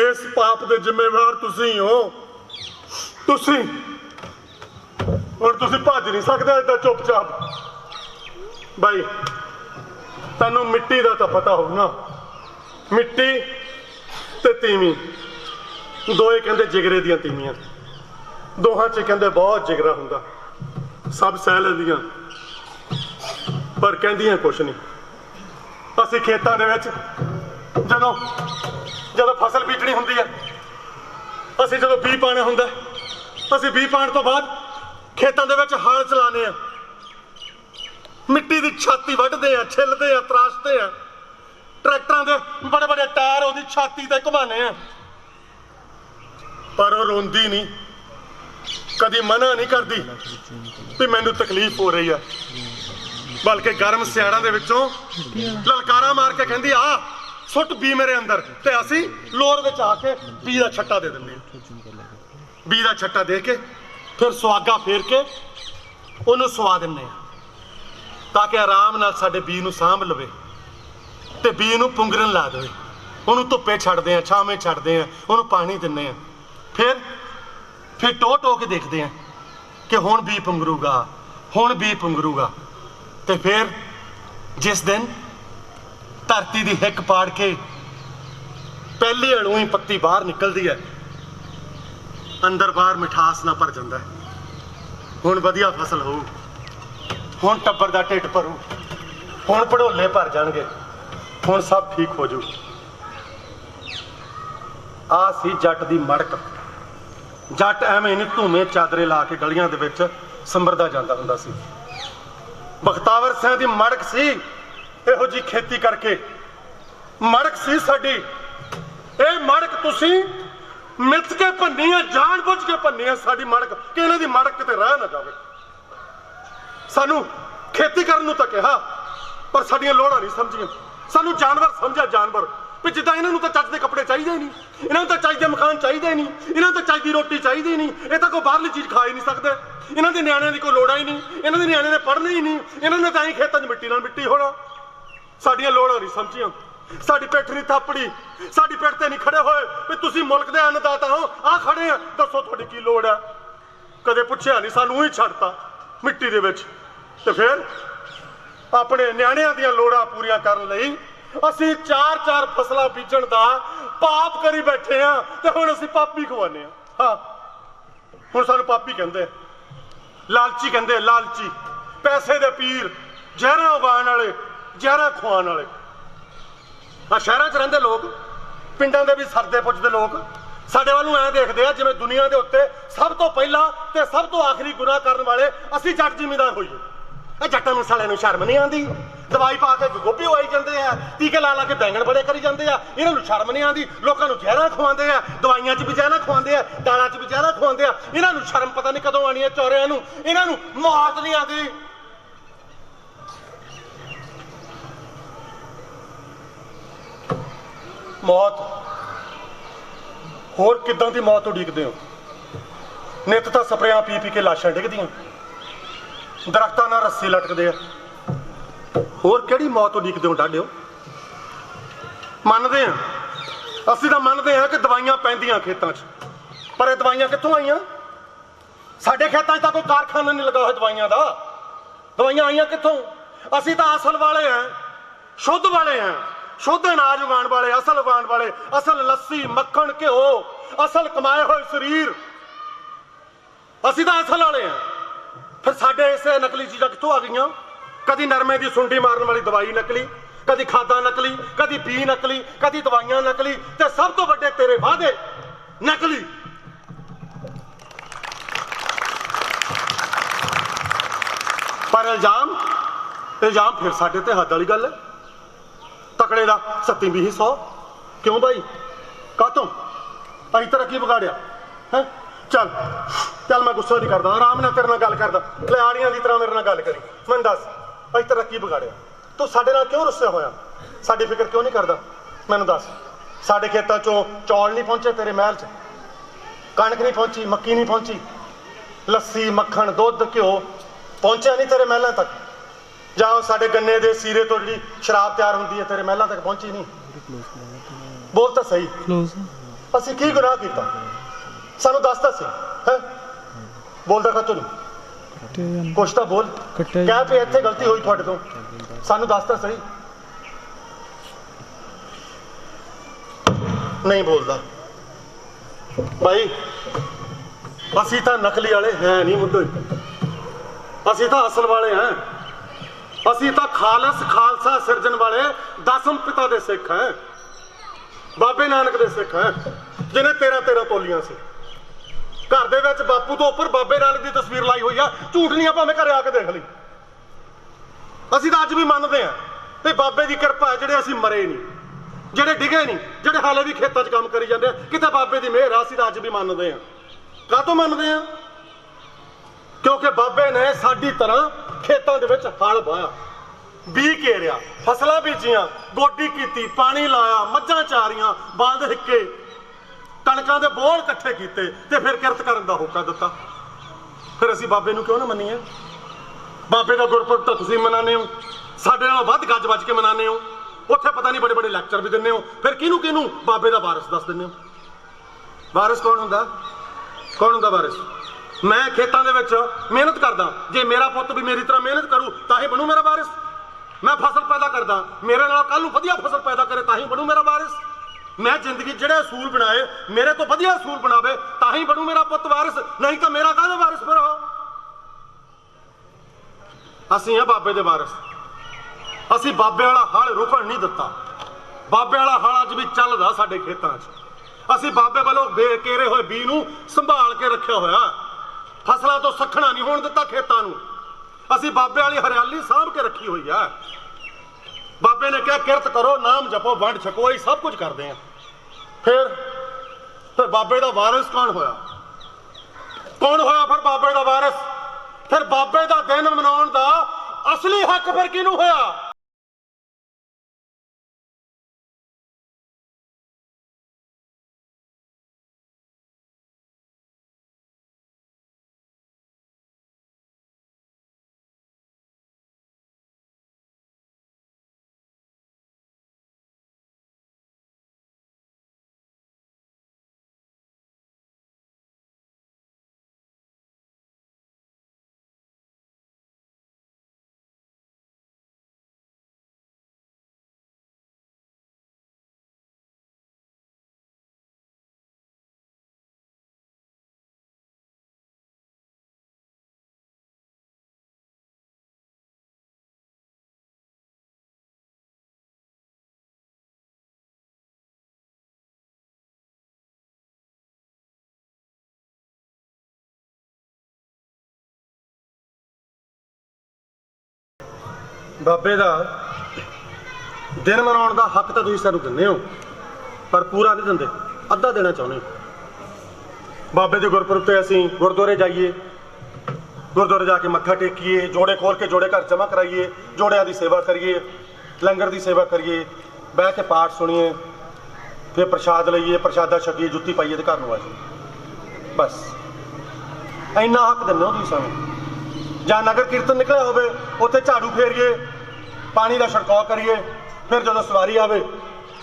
इस पाप दे जिम्मेवार तुसीं हो। तुसीं हुण तुसीं भज नहीं सकदे इदां चुपचाप। भाई तैनूं मिट्टी दा तां पता हो ना, मिट्टी ते तीवी दोए कहंदे जिगरे दियां तीवियां, दोहां च कहंदे बहुत जिगरा हुंदा, सब सह लैंदियां पर कहंदियां कुछ नहीं। असीं खेतां दे विच ਜਦੋਂ फसल बीजनी हुंदी है, असीं जदों बीह पाना हुंदा, असीं बीह पाण तो बाद खेतां दे विच हल चलाने आ, मिट्टी दी छाती वड्डदे आ, छिलदे आ, तराशदे आ, ट्रैक्टरां दे बड़े बड़े टायर ओहदी छाती ते घुमाने आ, पर वो रोंदी नहीं, कदी मना नहीं करदी भी मैनूं तकलीफ हो रही है, बल्कि गर्म सियाड़ां दे विचों ललकारा मार के कहंदी आ ਸੁੱਟ ਬੀ ਮੇਰੇ ਅੰਦਰ ਤੇ ਅਸੀਂ ਲੋਰ ਵਿੱਚ ਆ ਕੇ ਬੀ ਦਾ ਛੱਟਾ ਦੇ ਦਿੰਦੇ ਹਾਂ। ਬੀ ਦਾ ਛੱਟਾ ਦੇ ਕੇ ਫਿਰ ਸੁਹਾਗਾ ਫੇਰ ਕੇ ਉਹਨੂੰ ਸਵਾ ਦਿੰਦੇ ਹਾਂ ਤਾਂ ਕਿ ਆਰਾਮ ਨਾਲ ਸਾਡੇ ਬੀ ਨੂੰ ਸਾਂਭ ਲਵੇ ਤੇ ਬੀ ਨੂੰ ਪੁੰਗਰਨ ਲਾ ਦੇਵੇ। ਉਹਨੂੰ ਧੁੱਪੇ ਛੱਡਦੇ ਆ, ਛਾਵੇਂ ਛੱਡਦੇ ਆ, ਉਹਨੂੰ ਪਾਣੀ ਦਿੰਦੇ ਆ। ਫਿਰ ਟੋ ਕੇ ਦੇਖਦੇ ਆ ਕਿ ਹੁਣ ਬੀ ਪੁੰਗਰੂਗਾ, ਹੁਣ ਬੀ ਪੁੰਗਰੂਗਾ। ਤੇ ਫਿਰ ਜਿਸ ਦਿਨ ਧਰਤੀ ਦੀ ਹਿੱਕ ਪਾੜ ਕੇ ਪਹਿਲੀ ਅਣੂ ਹੀ ਪੱਤੀ ਬਾਹਰ ਨਿਕਲਦੀ ਹੈ, ਅੰਦਰ ਬਾਹਰ ਮਿਠਾਸ ਨਾ ਭਰ ਜਾਂਦਾ ਹੈ। ਹੁਣ ਵਧੀਆ ਫਸਲ ਹੋਊ, ਹੁਣ ਟੱਬਰ ਦਾ ਢਿੱਡ ਭਰੂ, ਹੁਣ ਭੜੋਲੇ ਭਰ ਜਾਣਗੇ, ਹੁਣ ਸਭ ਠੀਕ ਹੋ ਜੂ। ਆ ਸੀ ਜੱਟ ਦੀ ਮੜਕ। ਜੱਟ ਐਵੇਂ ਨਹੀਂ ਧੂਮੇ ਚਾਦਰੇ ਲਾ ਕੇ ਗਲੀਆਂ ਦੇ ਵਿੱਚ ਸੰਭਰਦਾ ਜਾਂਦਾ ਹੁੰਦਾ ਸੀ। ਬਖਤਾਵਰ ਸਿੰਘ ਦੀ ਮੜਕ ਸੀ ਇਹੋ ਜੀ ਖੇਤੀ ਕਰਕੇ। ਮੜਕ ਸੀ ਸਾਡੀ। ਇਹ ਮੜਕ ਤੁਸੀਂ ਮਿੱਥ ਕੇ ਭੰਨੀ ਆ, ਜਾਣ ਬੁੱਝ ਕੇ ਭੰਨੀ ਆ ਸਾਡੀ ਮੜਕ, ਕਿ ਇਹਨਾਂ ਦੀ ਮੜਕ ਕਿਤੇ ਰਹਿ ਨਾ ਜਾਵੇ। ਸਾਨੂੰ ਖੇਤੀ ਕਰਨ ਨੂੰ ਤਾਂ ਕਿਹਾ ਪਰ ਸਾਡੀਆਂ ਲੋੜਾਂ ਨਹੀਂ ਸਮਝੀਆਂ। ਸਾਨੂੰ ਜਾਨਵਰ ਸਮਝਿਆ, ਜਾਨਵਰ ਵੀ ਜਿੱਦਾਂ ਇਹਨਾਂ ਨੂੰ ਤਾਂ ਚੱਜ ਦੇ ਕੱਪੜੇ ਚਾਹੀਦੇ ਹੀ ਨਹੀਂ, ਇਹਨਾਂ ਨੂੰ ਤਾਂ ਚੱਜ ਦੇ ਮਕਾਨ ਚਾਹੀਦੇ ਹੀ ਨਹੀਂ, ਇਹਨਾਂ ਨੂੰ ਤਾਂ ਚੱਜ ਦੀ ਰੋਟੀ ਚਾਹੀਦੀ ਹੀ ਨਹੀਂ, ਇਹ ਤਾਂ ਕੋਈ ਬਾਹਰਲੀ ਚੀਜ਼ ਖਾ ਹੀ ਨਹੀਂ ਸਕਦੇ, ਇਹਨਾਂ ਦੇ ਨਿਆਣਿਆਂ ਦੀ ਕੋਈ ਲੋੜਾਂ ਹੀ ਨਹੀਂ, ਇਹਨਾਂ ਦੇ ਨਿਆਣੇ ਨੇ ਪੜ੍ਹਨਾ ਹੀ ਨਹੀਂ, ਇਹਨਾਂ ਨੇ ਤਾਂ ਹੀ ਖੇਤਾਂ 'ਚ ਮਿੱਟੀ ਨਾਲ ਮਿੱਟੀ ਹੋਣਾ। ਸਾਡੀਆਂ ਲੋੜਾਂ ਨਹੀਂ ਸਮਝੀਆਂ, ਸਾਡੀ ਪਿੱਠ ਨਹੀਂ ਥਾਪੜੀ, ਸਾਡੀ ਪਿੱਠ ਤੇ ਨਹੀਂ ਖੜੇ ਹੋਏ ਵੀ ਤੁਸੀਂ ਮੁਲਕ ਦੇ ਅੰਨਦਾਤਾ ਹੋ, ਆਹ ਖੜੇ ਆ, ਦੱਸੋ ਤੁਹਾਡੀ ਕੀ ਲੋੜ ਆ। ਕਦੇ ਪੁੱਛਿਆ ਨਹੀਂ, ਸਾਨੂੰ ਹੀ ਛੱਡਤਾ ਮਿੱਟੀ ਦੇ ਵਿੱਚ। ਤੇ ਫਿਰ ਆਪਣੇ ਨਿਆਣਿਆਂ ਦੀਆਂ ਲੋੜਾਂ ਪੂਰੀਆਂ ਕਰਨ ਲਈ ਅਸੀਂ 4-4 ਫਸਲਾਂ ਬੀਜਣ ਦਾ ਪਾਪ ਕਰੀ ਬੈਠੇ ਆ ਤੇ ਹੁਣ ਅਸੀਂ ਪਾਪੀ ਖਵਾਉਂਦੇ ਆ। ਹਾਂ, ਹੁਣ ਸਾਨੂੰ ਪਾਪੀ ਕਹਿੰਦੇ, ਲਾਲਚੀ ਕਹਿੰਦੇ, ਲਾਲਚੀ, ਪੈਸੇ ਦੇ ਪੀਰ, ਜ਼ਹਿਰਾਂ ਉਗਾਉਣ ਵਾਲੇ, ਜ਼ਹਿਰਾਂ ਖਵਾਉਣ ਵਾਲੇ। ਆ ਸ਼ਹਿਰਾਂ 'ਚ ਰਹਿੰਦੇ ਲੋਕ, ਪਿੰਡਾਂ ਦੇ ਵੀ ਸਰਦੇ ਪੁੱਜਦੇ ਲੋਕ ਸਾਡੇ ਵੱਲ ਨੂੰ ਐਂ ਦੇਖਦੇ ਆ ਜਿਵੇਂ ਦੁਨੀਆ ਦੇ ਉੱਤੇ ਸਭ ਤੋਂ ਪਹਿਲਾਂ ਤੇ ਸਭ ਤੋਂ ਆਖਰੀ ਗੁਨਾਹ ਕਰਨ ਵਾਲੇ ਅਸੀਂ ਜੱਟ ਜ਼ਿਮੀਂਦਾਰ ਹੋਈਏ। ਇਹ ਜੱਟਾਂ ਨੂੰ ਸਾਲਿਆਂ ਨੂੰ ਸ਼ਰਮ ਨਹੀਂ ਆਉਂਦੀ? ਦਵਾਈ ਪਾ ਕੇ ਗੋਭੀ ਉਗਾਈ ਜਾਂਦੇ ਆ, ਟੀਕੇ ਲਾ ਲਾ ਕੇ ਬੈਂਗਣ ਬੜੇ ਕਰੀ ਜਾਂਦੇ ਆ, ਇਹਨਾਂ ਨੂੰ ਸ਼ਰਮ ਨਹੀਂ ਆਉਂਦੀ? ਲੋਕਾਂ ਨੂੰ ਜ਼ਹਿਰਾਂ ਖਵਾਉਂਦੇ ਆ, ਦਵਾਈਆਂ 'ਚ ਵੀ ਜ਼ਹਿਰਾਂ ਖਵਾਉਂਦੇ ਆ, ਦਾਲਾਂ 'ਚ ਵੀ ਜ਼ਹਿਰਾਂ ਖਵਾਉਂਦੇ ਆ। ਇਹਨਾਂ ਨੂੰ ਸ਼ਰਮ ਪਤਾ ਨਹੀਂ ਕਦੋਂ ਆਣੀ ਹੈ ਚੌਰਿਆਂ ਨੂੰ, ਇਹਨਾਂ ਨੂੰ ਮੌਤ ਨਹੀਂ ਆਉਂਦੀ। ਮੌਤ, ਹੋਰ ਕਿੱਦਾਂ ਦੀ ਮੌਤ ਉਡੀਕਦੇ ਹੋ? ਨਿੱਤ ਤਾਂ ਸਪਰੇਆਂ ਪੀ ਕੇ ਲਾਸ਼ਾਂ ਡਿੱਗਦੀਆਂ, ਦਰਖਤਾਂ ਨਾਲ ਰੱਸੇ ਲਟਕਦੇ ਆ, ਹੋਰ ਕਿਹੜੀ ਮੌਤ ਉਡੀਕਦੇ ਹੋ ਡਾਢਿਓ? ਮੰਨਦੇ ਆ, ਅਸੀਂ ਤਾਂ ਮੰਨਦੇ ਆ ਕਿ ਦਵਾਈਆਂ ਪੈਂਦੀਆਂ ਖੇਤਾਂ 'ਚ, ਪਰ ਇਹ ਦਵਾਈਆਂ ਕਿੱਥੋਂ ਆਈਆਂ? ਸਾਡੇ ਖੇਤਾਂ 'ਚ ਤਾਂ ਕੋਈ ਕਾਰਖਾਨਾ ਨਹੀਂ ਲੱਗਾ ਹੋਇਆ ਦਵਾਈਆਂ ਦਾ। ਦਵਾਈਆਂ ਆਈਆਂ ਕਿੱਥੋਂ? ਅਸੀਂ ਤਾਂ ਅਸਲ ਵਾਲੇ ਆ, ਸ਼ੁੱਧ ਵਾਲੇ ਆ, ਸ਼ੁੱਧ ਅਨਾਜ ਉਗਾਉਣ ਵਾਲੇ, ਅਸਲ ਉਗਾਉਣ ਵਾਲੇ, ਅਸਲ ਲੱਸੀ, ਮੱਖਣ, ਘਿਓ, ਅਸਲ ਕਮਾਏ ਹੋਏ ਸਰੀਰ, ਅਸੀਂ ਤਾਂ ਅਸਲ ਵਾਲੇ ਆ। ਫਿਰ ਸਾਡੇ ਇਸੇ ਨਕਲੀ ਚੀਜ਼ਾਂ ਕਿੱਥੋਂ ਆ ਗਈਆਂ? ਕਦੀ ਨਰਮੇ ਦੀ ਸੁੰਡੀ ਮਾਰਨ ਵਾਲੀ ਦਵਾਈ ਨਕਲੀ, ਕਦੀ ਖਾਦਾਂ ਨਕਲੀ, ਕਦੀ ਬੀ ਨਕਲੀ, ਕਦੀ ਦਵਾਈਆਂ ਨਕਲੀ, ਤੇ ਸਭ ਤੋਂ ਵੱਡੇ ਤੇਰੇ ਵਾਅਦੇ ਨਕਲੀ। ਪਰ ਇਲਜ਼ਾਮ ਫਿਰ ਸਾਡੇ ਤੇ ਹੱਦ ਵਾਲੀ ਗੱਲ ਹੈ। ਤਕੜੇ ਦਾ 27-20 ਕਿਉਂ ਬਾਈ? ਕਾਹਤੋਂ? ਅਸੀਂ ਤੇਰਾ ਕੀ ਵਿਗਾੜਿਆ ਹੈ? ਚੱਲ ਮੈਂ ਗੁੱਸਾ ਨਹੀਂ ਕਰਦਾ, ਆਰਾਮ ਨਾਲ ਤੇਰੇ ਨਾਲ ਗੱਲ ਕਰਦਾ, ਲਿਆੜੀਆਂ ਦੀ ਤਰ੍ਹਾਂ ਮੇਰੇ ਨਾਲ ਗੱਲ ਕਰੀ। ਮੈਨੂੰ ਦੱਸ, ਅਸੀਂ ਤੇਰਾ ਕੀ ਵਿਗਾੜਿਆ? ਤੂੰ ਸਾਡੇ ਨਾਲ ਕਿਉਂ ਰੁੱਸਿਆ ਹੋਇਆ? ਸਾਡੀ ਫਿਕਰ ਕਿਉਂ ਨਹੀਂ ਕਰਦਾ? ਮੈਨੂੰ ਦੱਸ। ਸਾਡੇ ਖੇਤਾਂ 'ਚੋਂ ਚੌਲ ਨਹੀਂ ਪਹੁੰਚੇ ਤੇਰੇ ਮਹਿਲ 'ਚ, ਕਣਕ ਨਹੀਂ ਪਹੁੰਚੀ, ਮੱਕੀ ਨਹੀਂ ਪਹੁੰਚੀ, ਲੱਸੀ, ਮੱਖਣ, ਦੁੱਧ, ਘਿਓ ਪਹੁੰਚਿਆ ਨਹੀਂ ਤੇਰੇ ਮਹਿਲਾਂ ਤੱਕ? ਜਾਂ ਸਾਡੇ ਗੰਨੇ ਦੇ ਸੀਰੇ ਤੋਂ ਜਿਹੜੀ ਸ਼ਰਾਬ ਤਿਆਰ ਹੁੰਦੀ ਹੈ ਤੇਰੇ ਮਹਿਲਾਂ ਤੱਕ ਪਹੁੰਚੀ ਨਹੀਂ? ਬੋਲ ਤਾਂ ਸਹੀ, ਅਸੀਂ ਕੀ ਗੁਨਾਹ ਕੀਤਾ? ਸਾਨੂੰ ਦੱਸ ਤਾਂ ਸਹੀ ਹੈ। ਬੋਲਦਾ ਕਾਹਤੋਂ ਨਹੀਂ? ਕੁਛ ਤਾਂ ਬੋਲ, ਕਹਿ ਪਈ ਇੱਥੇ ਗਲਤੀ ਹੋਈ ਤੁਹਾਡੇ ਤੋਂ, ਸਾਨੂੰ ਦੱਸ ਤਾਂ ਸਹੀ। ਨਹੀਂ ਬੋਲਦਾ ਭਾਈ। ਅਸੀਂ ਤਾਂ ਨਕਲੀ ਵਾਲੇ ਹੈ ਨਹੀਂ ਮੁੱਢੋਂ ਹੀ, ਅਸੀਂ ਤਾਂ ਅਸਲ ਵਾਲੇ ਹਾਂ। ਅਸੀਂ ਤਾਂ ਖਾਲਸਾ ਸਿਰਜਣ ਵਾਲੇ 10ਮ ਪਿਤਾ ਦੇ ਸਿੱਖ ਹੈ, ਬਾਬੇ ਨਾਨਕ ਦੇ ਸਿੱਖ ਹੈ, ਜਿਹਨੇ 13 ਤੋਲੀਆਂ ਸੀ। ਘਰ ਦੇ ਵਿੱਚ ਬਾਪੂ ਤੋਂ ਉੱਪਰ ਬਾਬੇ ਨਾਨਕ ਦੀ ਤਸਵੀਰ ਲਾਈ ਹੋਈ ਆ, ਝੂਠ ਨਹੀਂ ਆ, ਭਾਵੇਂ ਘਰੇ ਆ ਕੇ ਦੇਖ ਲਈ। ਅਸੀਂ ਤਾਂ ਅੱਜ ਵੀ ਮੰਨਦੇ ਆ ਤੇ ਬਾਬੇ ਦੀ ਕਿਰਪਾ ਹੈ, ਜਿਹੜੇ ਅਸੀਂ ਮਰੇ ਨਹੀਂ, ਜਿਹੜੇ ਡਿਗੇ ਨਹੀਂ, ਜਿਹੜੇ ਹਾਲੇ ਵੀ ਖੇਤਾਂ 'ਚ ਕੰਮ ਕਰੀ ਜਾਂਦੇ ਆ, ਕਿਤੇ ਬਾਬੇ ਦੀ ਮਿਹਰ ਆ। ਅਸੀਂ ਤਾਂ ਅੱਜ ਵੀ ਮੰਨਦੇ ਆ। ਕਾਹਤੋਂ ਮੰਨਦੇ ਆ? ਕਿਉਂਕਿ ਬਾਬੇ ਨੇ ਸਾਡੀ ਤਰ੍ਹਾਂ ਖੇਤਾਂ ਦੇ ਵਿੱਚ ਹਲ ਵਾਇਆ, बी घेरिया, फसलां बीजियां, गोडी कीती, पानी लाया, मੱਝਾਂ चारियां, बंद हिक्के, कणकां दे बोल इकट्ठे कीते ते फिर किरत करन दा होका दित्ता। फिर असीं बाबे नूं क्यों ना मन्नीए? बाबे दा गुरपुरब तां तुसीं मनाने हो, साडे नालों वध गज वज के मनाने हो, उत्थे पता नहीं बड़े बड़े लैक्चर भी दिंदे हो, फिर किहनूं किहनूं बाबे दा वारिस दस दिंदे हो? वारिस कौन हुंदा? कौन हुंदा वारिस? मैं खेतां दे विच मेहनत करदा, जे मेरा पुत्त भी मेरी तरह मेहनत करूं तां ही बनू मेरा वारिस। मैं फसल पैदा करदा, मेरे नाल कल नूं वधिया फसल पैदा करे तां ही बनू मेरा वारिस। मैं जिंदगी ਜਿਹੜੇ असूल बनाए मेरे तो वधिया असूल बनावे तां ही बनू मेरा पुत्त वारिस, नहीं तो मेरा काहदा वारिस फिर हो? असीं आ बाबे दे वारिस। असीं बाबे वाला हल रुकण नहीं दिता। बाबे वाला हल अज भी चलदा साडे खेतां 'च। असीं बाबे वालों बेकेरे होए बी नूं संभाल के रखिया होया, फसलां तो सखणा नहीं होण दिता खेतां नूं। असीं बाबे वाली हरियाली साਂਭ के रखी हुई है। बाबे ने कहा किरत करो, नाम जपो, वंड छको, यही सब कुछ करते हैं। फिर बाबे का वारिस कौन होया? कौन होया फिर बाबे का वारिस? फिर बाबे का दिन मनाउण दा असली हक फिर किहनूं होया? बाबे का दिन मनाउण दा हक तो तुसीं सानूं दिंदे हो, पर पूरा नहीं दिंदे, अद्धा देना चाहुंदे हो। बाबे के गुरपुरब ते असीं गुरुद्वारे जाइए, गुरुद्वारे जाके मत्था टेकीए, जोड़े खोल के जोड़े घर जमा कराइए, जोड़ियां की सेवा करिए, लंगर की सेवा करिए, बह के पाठ सुनिए, फिर प्रसाद लईए, प्रसादा छकीए, जुत्ती पाइए तो घर नूं आ जाइए। बस इन्ना हक दिंदे हो तुसीं सानूं। जां नगर कीर्तन निकलिया होवे उत्थे झाड़ू फेरिए, पानी का छिड़काव करिए, फिर जो सवारी आवे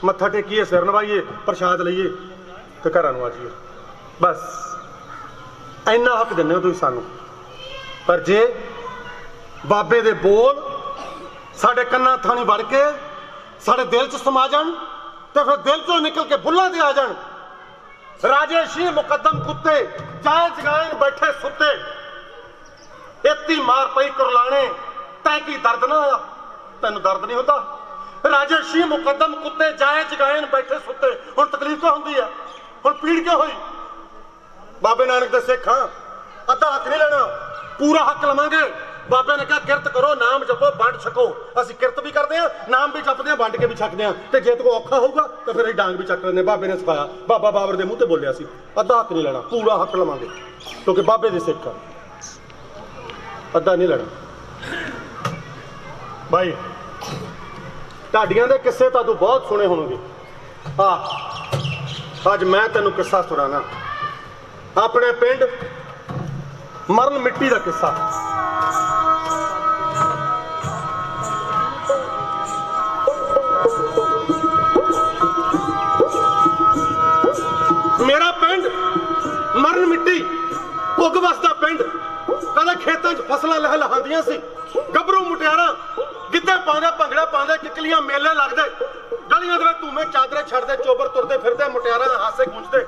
मत्था टेकीए, सिर नवाइए, प्रसाद लईए तो घर नूं आ जाइए। बस इन्ना हक दिंदे हो तुसीं सानूं। पर जे बाबे दे बोल साडे कन्नां थाणी वड़ के साडे दिल च समा जाण ते फिर दिल चों निकल के बुल्लां ते आ जाण। राजे शींह मुकद्दम कुत्ते, जाए जगाए बैठे सुत्ते, एती मार पई कुरलाने, तैं की दर्द ना आया? तैनूं दर्द नहीं होता? राजे शींह मुकद्दम कुत्ते, जाए जगाए बैठे सुत्ते। हुण तकलीफ क्यों हुंदी है? हुण पीड़ क्यों होई? बाबे नानक दे सिख हां, अद्धा हक नहीं लेना, पूरा हक लवांगे। बाबे ने कहा किरत करो, नाम जपो, वंड छको। असीं किरत भी करते हैं, नाम भी जपते हैं, वंड के भी छकते हैं, तो जे कोई औखा होगा तो फिर डांग भी चक लेंगे। बाबे ने सिखाया, बाबा बाबर के मूँह ते बोलिया सी, अद्धा हक नहीं लेना, पूरा हक लवांगे, क्योंकि बाबे दे सिख अद्धा नहीं लेना। भाई ढाडियां दे किस्से तुहानूं बहुत सुने होणगे। अज मैं तैनूं किस्सा सुणाना अपने पिंड मरन मिट्टी का किस्सा। मेरा पिंड मरन मिट्टी उग वसदा पिंड, कदे खेतों च फसलां लह लहांदियां सी, गभरू मुटियारा गिद्धे पाਉਂਦੇ, भंगड़ा पाਉਂਦੇ, किकलियां मेले लगदे, गलियां दे विच धूमे चादरे छड़दे, चोबर तुरदे फिरदे, मुटियारा हासे गूंजदे,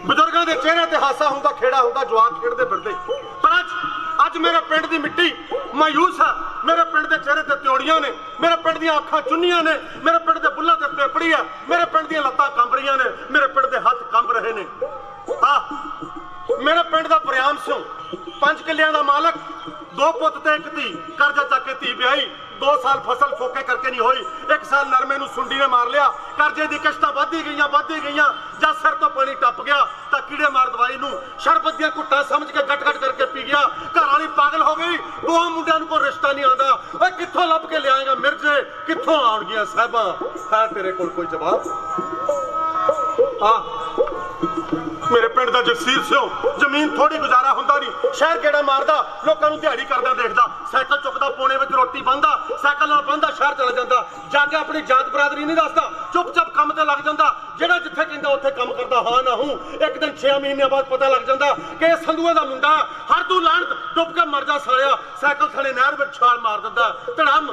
बजुर्गों के चेहरे ते हासा हुंदा, खेड़ा हुंदा, जवाक खेड़दे फिरदे। पर अज मेरे पिंड दी मिट्टी मायूस है, मेरे पिंड दे चेहरे ते त्योड़ियां ने, मेरे पिंड दी अखां चुन्नियां ने, मेरे पिंड दे बुल्लां ते पेपड़ी है, मेरे पिंड दी लत्तां कंब रहीआं ने, मेरे पिंड दे हत्थ कंब रहे ने। मेरे पिंड दा बरियाम सिंह 5 किल्लियां दा मालक, 2 पुत्त ते 1 धी, करजा चक के धी ब्याही, 2 साल फसल फोके करके नहीं होई, 1 साल नरमे नूं सुंडी ने मार लिया, करजे दी किश्तां वधदी गईयां, जद सिर तो पानी टप गया तो कीड़े मार दवाई नूं शरबत दियां घुट्टां समझ के गट गट करके पी गया। घर वाली पागल हो गई, 2 मुंडियां नूं कोई रिश्ता नहीं आंदा, ओए कित्थों लभ के साहबा है तेरे कोल कोई जवाब? मेरे पिंड दा जगसीर सिओ जमीन थोड़ी गुजारा हुंदा नहीं, शहर गेड़ा मारदा, लोकां नूं दिहाड़ी करदा देखदा, साइकिल चुकदा, पौने विच रोटी बंदा, साइकिल नाल बंदा शहर चला जांदा, जाके अपनी जात बरादरी नहीं दसदा, चुप-चाप काम ते लग जांदा, जेड़ा जिथे कहंदा उत्थे काम करदा। हाँ ना हूं एक दिन 6 महीने बाद पता लग जांदा कि इह संधूए दा मुंडा, हर तू लाणत डुब के मर जा सालिया, साइकिल थले नहर विच छाल मार दिंदा, धड़म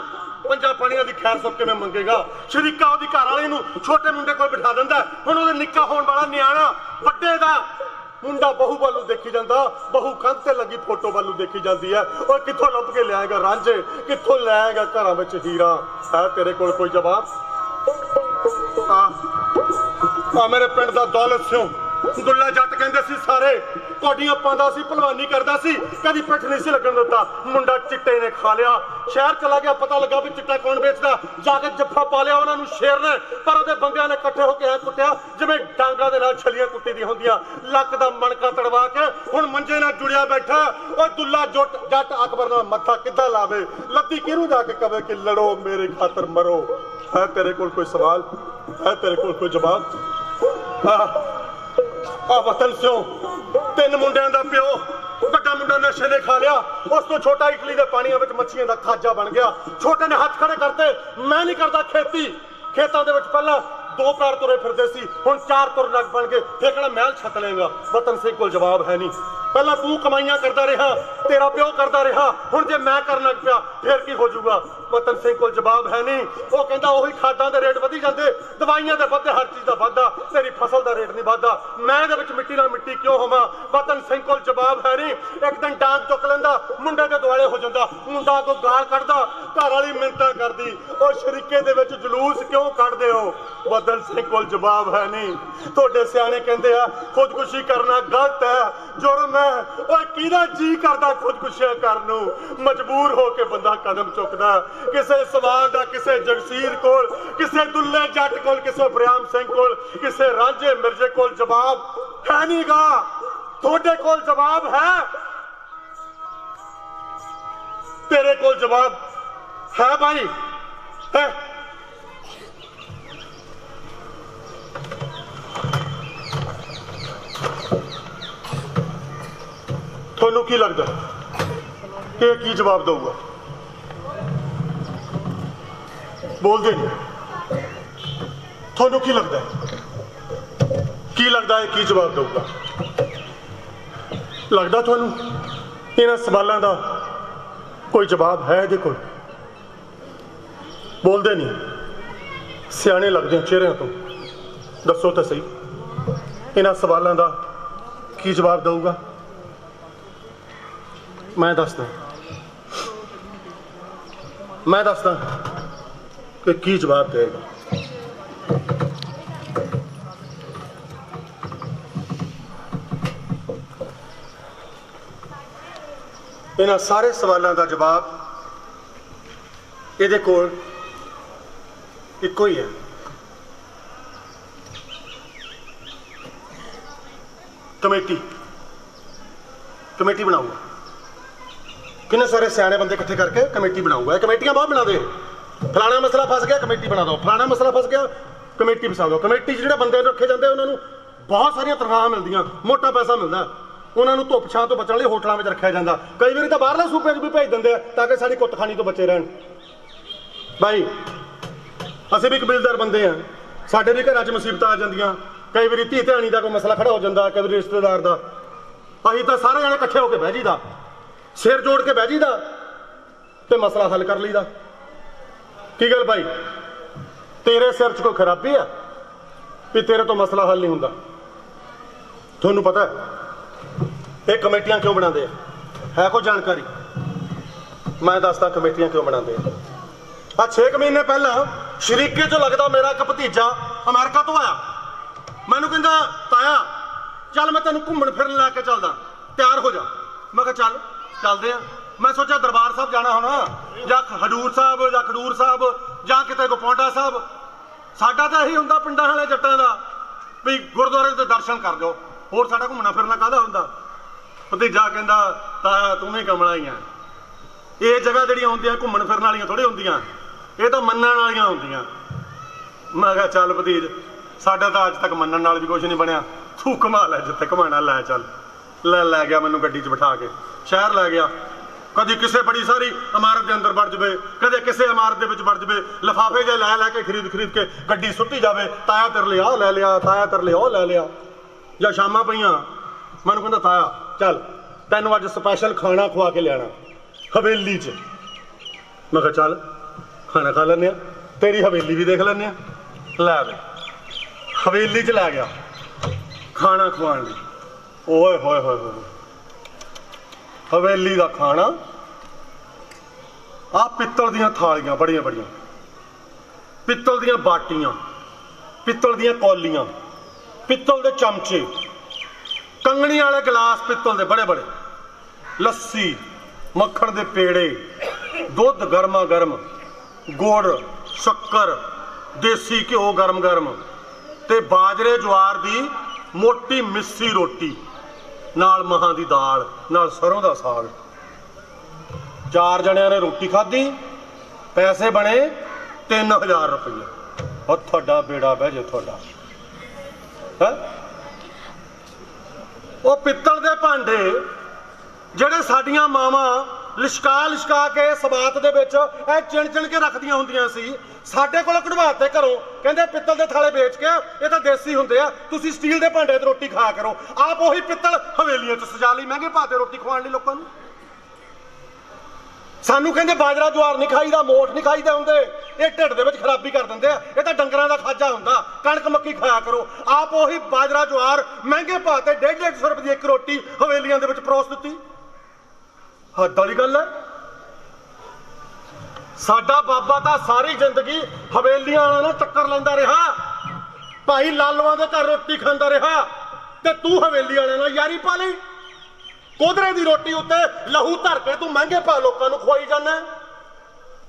पंजा पानियां दी खैर सब किवें मंगेगा। शरीका ओहदी घर वाले नूं छोटे मुंडे कोल बिठा दिंदा, हुण ओहदे निक्का होण वाला नियाणा ਵੱਡੇ ਦਾ मुंडा बहू वालू देखी जाता, बहू कंध ते लगी फोटो वालू देखी जाती है। और कित्थों लभ के लियाएगा रांझे, कित्थों लियाएगा घरां विच हीरा? है तेरे कोल कोई जवाब? मेरे पिंड दा दौलत सिंह दुल्ला जट कहंदे सी सारे, कोडियां पांदा सी, भलवानी करदा सी, कदी पिठ नहीं सी लगन दिता। मुंडा चिट्टे ने खा लिया, शहर चला गया, पता लगा भी चिट्टा कौन बेचदा, जाके जफ्फा पा लिया उन्होंने शेर ने, पर ਉਹਦੇ ਬੰਦਿਆਂ ਨੇ ਇਕੱਠੇ ਹੋ ਕੇ ਐ ਕੁੱਟਿਆ ਜਿਵੇਂ ਡਾਂਗਾ ਦੇ ਨਾਲ ਛਲੀਆਂ ਕੁੱਟੀ ਦੀਆਂ ਹੁੰਦੀਆਂ, ਲੱਕ ਦਾ ਮਣਕਾ ਤੜਵਾ ਕੇ ਹੁਣ ਮੰਜੇ ਨਾਲ ਜੁੜਿਆ ਬੈਠਾ। ਉਹ ਦੁੱਲਾ ਜੱਟ ਅਕਬਰ ਨਾਲ ਮੱਥਾ ਕਿੱਦਾਂ ਲਾਵੇ, ਲੱਤੀ ਕਿਹਨੂੰ ਜਾ ਕੇ ਕਵੇ ਕਿ ਲੜੋ ਮੇਰੇ ਖਾਤਰ ਮਰੋ? ਹੈ ਤੇਰੇ ਕੋਲ ਕੋਈ ਸਵਾਲ? ਹੈ ਤੇਰੇ ਕੋਲ ਕੋਈ ਜਵਾਬ? वतन स्यों 3 मुंडियां दा प्यो, ਵੱਡਾ ਮੁੰਡਾ ਨਸ਼ੇ ਨੇ ਖਾ ਲਿਆ, ਉਸ ਤੋਂ ਛੋਟਾ ਇਟਲੀ ਦੇ ਪਾਣੀਆਂ ਵਿੱਚ ਮੱਛੀਆਂ ਦਾ ਖਾਜਾ ਬਣ ਗਿਆ। ਛੋਟੇ ਨੇ ਹੱਥ ਖੜੇ ਕਰਤੇ, ਮੈਂ ਨਹੀਂ ਕਰਦਾ ਖੇਤੀ। ਖੇਤਾਂ ਦੇ ਵਿੱਚ ਪਹਿਲਾਂ 2 ਪੈਰ ਤੁਰੇ ਫਿਰਦੇ ਸੀ, ਹੁਣ 4 ਤੁਰ ਲੱਗ ਬਣ ਗਏ, ਫੇਰ ਕਿਹੜਾ ਮਹਿਲ ਛੱਤ ਲਏਗਾ? ਵਤਨ ਸਿੰਘ ਕੋਲ ਜਵਾਬ ਹੈ ਨਹੀਂ। ਪਹਿਲਾਂ ਤੂੰ ਕਮਾਈਆਂ ਕਰਦਾ ਰਿਹਾ, ਤੇਰਾ ਪਿਓ ਕਰਦਾ ਰਿਹਾ, ਹੁਣ ਜੇ ਮੈਂ ਕਰਨ ਲੱਗ ਪਿਆ ਫੇਰ ਕੀ ਹੋ ਜਾਊਗਾ? ਵਤਨ ਸਿੰਘ ਕੋਲ ਜਵਾਬ ਹੈ ਨਹੀਂ। ਉਹ ਕਹਿੰਦਾ ਉਹੀ ਖਾਦਾਂ ਦੇ ਰੇਟ ਵਧੀ ਜਾਂਦੇ, ਦਵਾਈਆਂ ਦੇ ਵੱਧਦੇ, ਹਰ ਚੀਜ਼ ਦਾ ਵਾਧਾ, ਤੇਰੀ ਫਸਲ ਦਾ ਰੇਟ ਨਹੀਂ ਵੱਧਦਾ, ਮੈਂ ਇਹਦੇ ਵਿੱਚ ਮਿੱਟੀ ਨਾਲ ਮਿੱਟੀ ਕਿਉਂ ਹੋਵਾਂ? ਵਤਨ ਸਿੰਘ ਕੋਲ ਜਵਾਬ ਹੈ ਨਹੀਂ। ਇੱਕ ਦਿਨ ਡਾਂਗ ਚੁੱਕ ਲੈਂਦਾ, ਮੁੰਡੇ ਦੇ ਦੁਆਲੇ ਹੋ ਜਾਂਦਾ, ਮੁੰਡਾ ਕੋ ਗਾਲ ਕੱਢਦਾ, ਘਰ ਵਾਲੀ ਮਿੰਨਤਾਂ ਕਰਦੀ, ਉਹ ਸ਼ਰੀਕੇ ਦੇ ਵਿੱਚ ਜਲੂਸ ਕਿਉਂ ਕੱਢਦੇ ਹੋ? ਵਤਨ ਸਿੰਘ ਕੋਲ ਜਵਾਬ ਹੈ ਨਹੀਂ। ਤੁਹਾਡੇ ਸਿਆਣੇ ਕਹਿੰਦੇ ਆ ਖੁਦਕੁਸ਼ੀ ਕਰਨਾ ਗਲਤ ਹੈ, ਜੁਰਮ ਹੈ। ਓਏ ਕਿਹਦਾ ਜੀ ਕਰਦਾ ਖੁਦਕੁਸ਼ੀਆਂ ਕਰਨ ਨੂੰ? ਮਜਬੂਰ ਹੋ ਕੇ ਬੰਦਾ ਕਦਮ ਚੁੱਕਦਾ। ਕਿਸੇ ਸਵਾਲ ਦਾ ਕਿਸੇ ਜਗਸੀਰ ਕੋਲ, ਕਿਸੇ ਦੁੱਲੇ ਜੱਟ ਕੋਲ, ਕਿਸੇ ਬਰਿਆਮ ਸਿੰਘ ਕੋਲ, ਕਿਸੇ ਰਾਂਝੇ ਮਿਰਜ਼ੇ ਕੋਲ ਜਵਾਬ ਹੈ ਨਹੀਂਗਾ। ਤੁਹਾਡੇ ਕੋਲ ਜਵਾਬ ਹੈ? ਤੇਰੇ ਕੋਲ ਜਵਾਬ ਹੈ ਭਾਈ? ਹੈ? ਤੁਹਾਨੂੰ ਕੀ ਲੱਗਦਾ ਕਿ ਕੀ ਜਵਾਬ ਦਊਗਾ? ਬੋਲਦੇ ਨਹੀਂ। ਤੁਹਾਨੂੰ ਕੀ ਲੱਗਦਾ ਹੈ ਕੀ ਜਵਾਬ ਦਊਗਾ? ਲੱਗਦਾ ਤੁਹਾਨੂੰ ਇਹਨਾਂ ਸਵਾਲਾਂ ਦਾ ਕੋਈ ਜਵਾਬ ਹੈ ਇਹਦੇ ਕੋਲ? ਬੋਲਦੇ ਨਹੀਂ, ਸਿਆਣੇ ਲੱਗਦੇ ਹੋ ਚਿਹਰਿਆਂ ਤੋਂ। ਦੱਸੋ ਤਾਂ ਸਹੀ, ਇਹਨਾਂ ਸਵਾਲਾਂ ਦਾ ਕੀ ਜਵਾਬ ਦਊਗਾ? ਮੈਂ ਦੱਸਦਾ ਕਿ ਕੀ ਜਵਾਬ ਦੇਗਾ। ਇਹਨਾਂ ਸਾਰੇ ਸਵਾਲਾਂ ਦਾ ਜਵਾਬ ਇਹਦੇ ਕੋਲ ਇੱਕੋ ਹੀ ਹੈ। ਕਮੇਟੀ ਬਣਾਊਗਾ। किन्ने सारे सियाने बंदे इकट्ठे करके कमेटी बनाऊंगा। कमेटियां बहुत बना दे, फलाना मसला फस गया कमेटी बना दो, फलाना मसला फस गया कमेटी फसा दो। कमेटी जो बंदे रखे जाते उन्होंने बहुत सारिया तनख्वाह मिलदियां, मोटा पैसा मिलता, उन्होंने धुप छां तो बचने होटलों में रखा जाता। कई बार तो बाहरले सूबे भी भेज देंगे ताकि साड़ी कुत्त खानी तो बचे रहन। भाई असीं भी कबीलदार बंदे हैं, साडे भी घर च मुसीबत आ जांदियां, कई बार धी ध्यानी का कोई मसला खड़ा हो जाता, कई बार रिश्तेदार का, असीं तो सारे जने इकट्ठे होकर बह जीदा, सिर जोड़ के बह जीदा ते मसला हल कर लीदा। की गल भाई, तेरे सिर च कोई खराबी है भी तेरे तो मसला हल नहीं हुंदा? तुहानूं पता है ये कमेटियां क्यों बनाते है कोई जानकारी? मैं दसदा कमेटियां क्यों बनाते हैं। 6 महीने पहला शरीके चो लगता मेरा एक भतीजा अमेरिका तो आया, मैनू कहंदा ताया चल मैं तेन घूमन फिरन लैके चलदा, तैयार हो जा। मैं कहा चल चलते हैं। मैं सोचा दरबार साहब जाना होना या हजूर साहब या खडूर साहब या किते गोपौंडा साहब। साडा तो यही हुंदा पिंडां वाले जट्टां दा भी गुरुद्वारे दे दर्शन कर जाओ, होर साडा घूमना फिरना काहदा हुंदा। भतीजा कहंदा ताया तूं भी कमला ही है, ये जगह जिहड़ियां हुंदियां घूमन फिरन वालियां थोड़ी हुंदियां, ये तो मन्नण वालियां हुंदियां। मैं कहा चल भतीज साडा तो अज तक मनण नाल भी कुछ नहीं बनया, तू घुमा लै जिथे घुमाना, लै चल। लै गया मैनू गड्डी च बिठा के शहर लै गया। कभी किसी बड़ी सारी इमारत के अंदर वड़ जाए, कदे किसी इमारत के वड़ जाए, लिफाफे जे लै के खरीद के गड्डी सुट्टी जाए, ताया तेरे लिए आ लै लिया, ताया तेरे लिए ओ लै लिया। या शामां पईयां मैनू कहंदा ताया चल तैनू अज स्पैशल खाना खवा के लियाना हवेली च। मैं कहा चल खाना खा लैने, तेरी हवेली भी देख लैने। लै बे हवेली च लै गया खाना खवाण लई। ओए होए होए होए, हवेली का खाना, आ पित्तल दियां थालियां बड़ियां बड़ियां, पित्तल दियां बाटियां, पित्तल दियां कौलियां, पित्तल दे चमचे, कंगनी वाले गिलास पित्तल दे बड़े बड़े, लस्सी, मक्खन दे पेड़े, दुध गर्मा गर्म, गुड़, शक्कर, देसी घ्यो गर्म गर्म, ते बाजरे ज्वार दी मोटी मिस्सी रोटी नाल महां दी दाल नाल सरों दा साग। 4 जणियां ने रोटी खाधी, पैसे बने 3000 रुपये। और थोड़ा बेड़ा बह जे थोड़ा है। वो पित्तल दे भांडे ਜਿਹੜੇ ਸਾਡੀਆਂ ਮਾਵਾਂ ਲਿਸ਼ਕਾ ਕੇ ਸਬਾਤ ਦੇ ਵਿੱਚ ਇਹ ਚਿਣ ਕੇ ਰੱਖਦੀਆਂ ਹੁੰਦੀਆਂ ਸੀ, ਸਾਡੇ ਕੋਲ ਕਢਵਾਤੇ ਘਰੋਂ, ਕਹਿੰਦੇ ਪਿੱਤਲ ਦੇ ਥਾਲੇ ਵੇਚ ਕੇ ਇਹ ਤਾਂ ਦੇਸੀ ਹੁੰਦੇ ਆ, ਤੁਸੀਂ ਸਟੀਲ ਦੇ ਭਾਂਡੇ 'ਚ ਰੋਟੀ ਖਾਇਆ ਕਰੋ। ਆਪ ਉਹੀ ਪਿੱਤਲ ਹਵੇਲੀਆਂ 'ਚ ਸਜਾ ਲਈ ਮਹਿੰਗੇ ਭਾਅ ਤੇ ਰੋਟੀ ਖਵਾਉਣ ਲਈ ਲੋਕਾਂ ਨੂੰ। ਸਾਨੂੰ ਕਹਿੰਦੇ ਬਾਜਰਾ ਜਵਾਰ ਨਹੀਂ ਖਾਈਦਾ, ਮੋਠ ਨਹੀਂ ਖਾਈਦੇ ਹੁੰਦੇ, ਇਹ ਢਿੱਡ ਦੇ ਵਿੱਚ ਖਰਾਬੀ ਕਰ ਦਿੰਦੇ ਆ, ਇਹ ਤਾਂ ਡੰਗਰਾਂ ਦਾ ਖਾਜਾ ਹੁੰਦਾ, ਕਣਕ ਮੱਕੀ ਖਾਇਆ ਕਰੋ। ਆਪ ਉਹੀ ਬਾਜਰਾ ਜਵਾਰ ਮਹਿੰਗੇ ਭਾਅ ਤੇ 150 ਰੁਪਏ ਦੀ ਇੱਕ ਰੋਟੀ ਹਵੇਲੀਆਂ ਦੇ ਵਿੱਚ ਪਰੋਸ ਦਿੱਤੀ। हद वाली गल है। साडा बाबा तो सारी जिंदगी हवेलियां वाला टक्कर लेंदा रहा, भाई लालवा के घर रोटी खाता रहा, ते तू हवेली वाले नाल यारी पा ली। कोदरे की रोटी उत्ते लहू धर के तू महंगे भाव लोगों को खुआई जाना।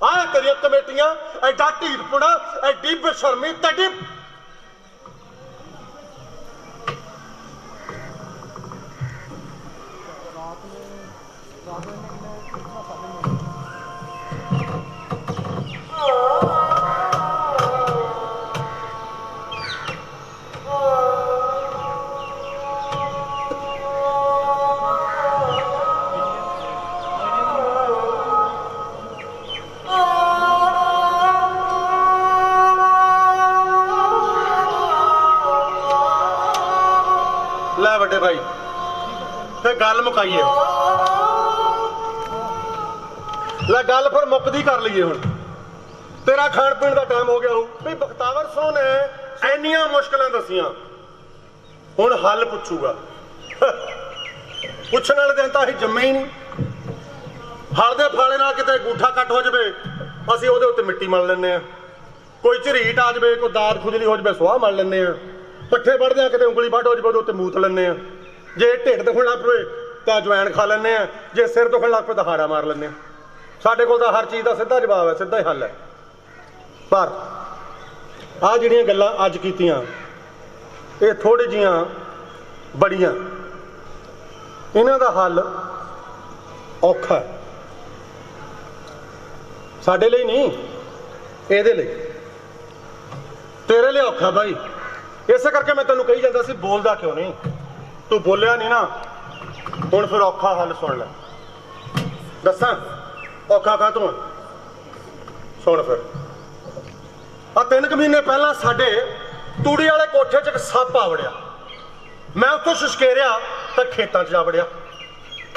आ तेरिया कमेटियां एडा ढीठपुड़ा, एडी बेशर्मी, तेडी लै बड़े भाई ते गल मुकाइए। लै गल फिर मुकदी कर लीए। हुण तेरा खाण पीण का टाइम हो गया हो भी। बख्तावर सो ने इन्नियां मुश्किलां दसियां, हुण हल पुछूगा। पुछण वाले दिन तां असीं जम्मे ही नहीं। हल दे फाले नाल किते गूठा कट हो जाए, असीं उहदे उत्ते मिट्टी मल लैंदे आ। कोई झरीट आ जाए, कोई दाद खुजली हो जाए, सुआह मल लैंदे आ। पट्ठे बढ़ते हैं, कितने उंगली वढ़ हो जाए, उत्ते मूत लैंदे आ। जे ढिड दुखण लग पए तो अजवैन खा लैंदे आ, जे सिर दुखण लग पे तो हाड़ा मार लैंदे आ। साडे कोल तां हर चीज़ का सीधा जवाब है, सीधा ही हल है। पर आ जिहड़ियां गल्लां अज कीतियां ये थोड़ी जिहियां बड़ियां, इन्हां दा हल औखा है। साडे लई नहीं, इहदे लई, तेरे लिए औखा भाई। इस करके मैं तेनों कही जाता सी बोलदा क्यों नहीं, तू बोलिया नहीं ना। हुण फिर औखा हल सुन लै। दसा औखा काहतों है, सुन फिर। आ 3 महीने पहला साडे तूड़ी वाले कोठे च एक सप आ वड़िया। मैं उत्थों छुछकेरिया तो खेतों च जा वड़िया,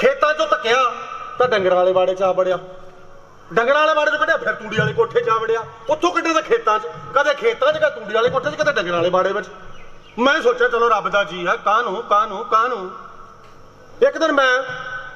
खेतों चों धक्किया तो डंगर वाले बाड़े च आ वड़िया, डंगर वाले बाड़े चों कढ़िया फिर तूड़ी वाले कोठे च आ वड़िया, उत्थों कड्ढे तो खेतों च, कदे खेतों च, कदे तूड़ी वाले कोठे च, कदे डंगर वाले बाड़े में। मैं सोचा चलो रब दा जी है, कानू। एक दिन मैं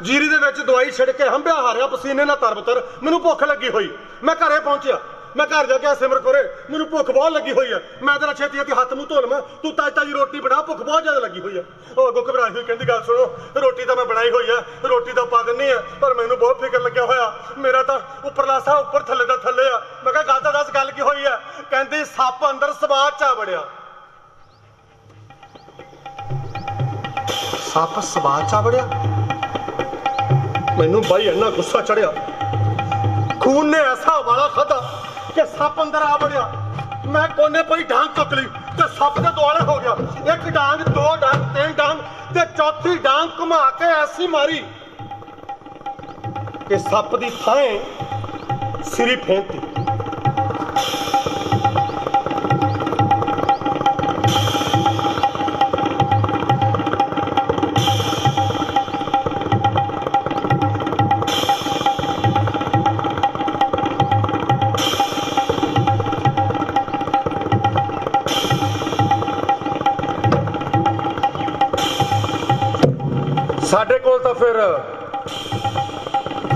जीरी दे विच दवाई छिड़ के हंबिया हारिया पसीने ना तरबतर, मैनू भुख लगी हुई। मैं घरे पहुंचिया, मैं घर जाके सिमर करे मैनू भुख बहुत लगी हुई है। मैं तेरा छेती छेती हथ मूँह धो लवां, तू ताजी रोटी बना, भुख बहुत ज्यादा लगी हुई है। वो अगों घबराई हुई कहती गल सुनो, रोटी तो मैं बनाई हुई है, रोटी तो पा दिनी है, पर मैनू बहुत फिक्र लग्या होया, मेरा तो उपरला सा उपर थले दा थले आ। मैं कहा गल तां दस गल की हुई है? कहती सप अंदर सवाद च आ वड़िया। सप सवाद च आ वड़िया? मैनू भाई इन्ना गुस्सा चढ़िया, खून ने ऐसा वाला खादा कि सप अंदर आ वड़िया। मैं कोने पर ही डांग चुक ली ते सप दे दुआले हो गया। एक डांग, दो डांग, तीन डांग ते चौथी डांग घुमा के ऐसी मारी कि सप दी थां सिरी फेंकती। ਸਾਡੇ ਕੋਲ ਤਾਂ ਫਿਰ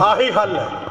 ਆਹੀ ਹੱਲ ਹੈ।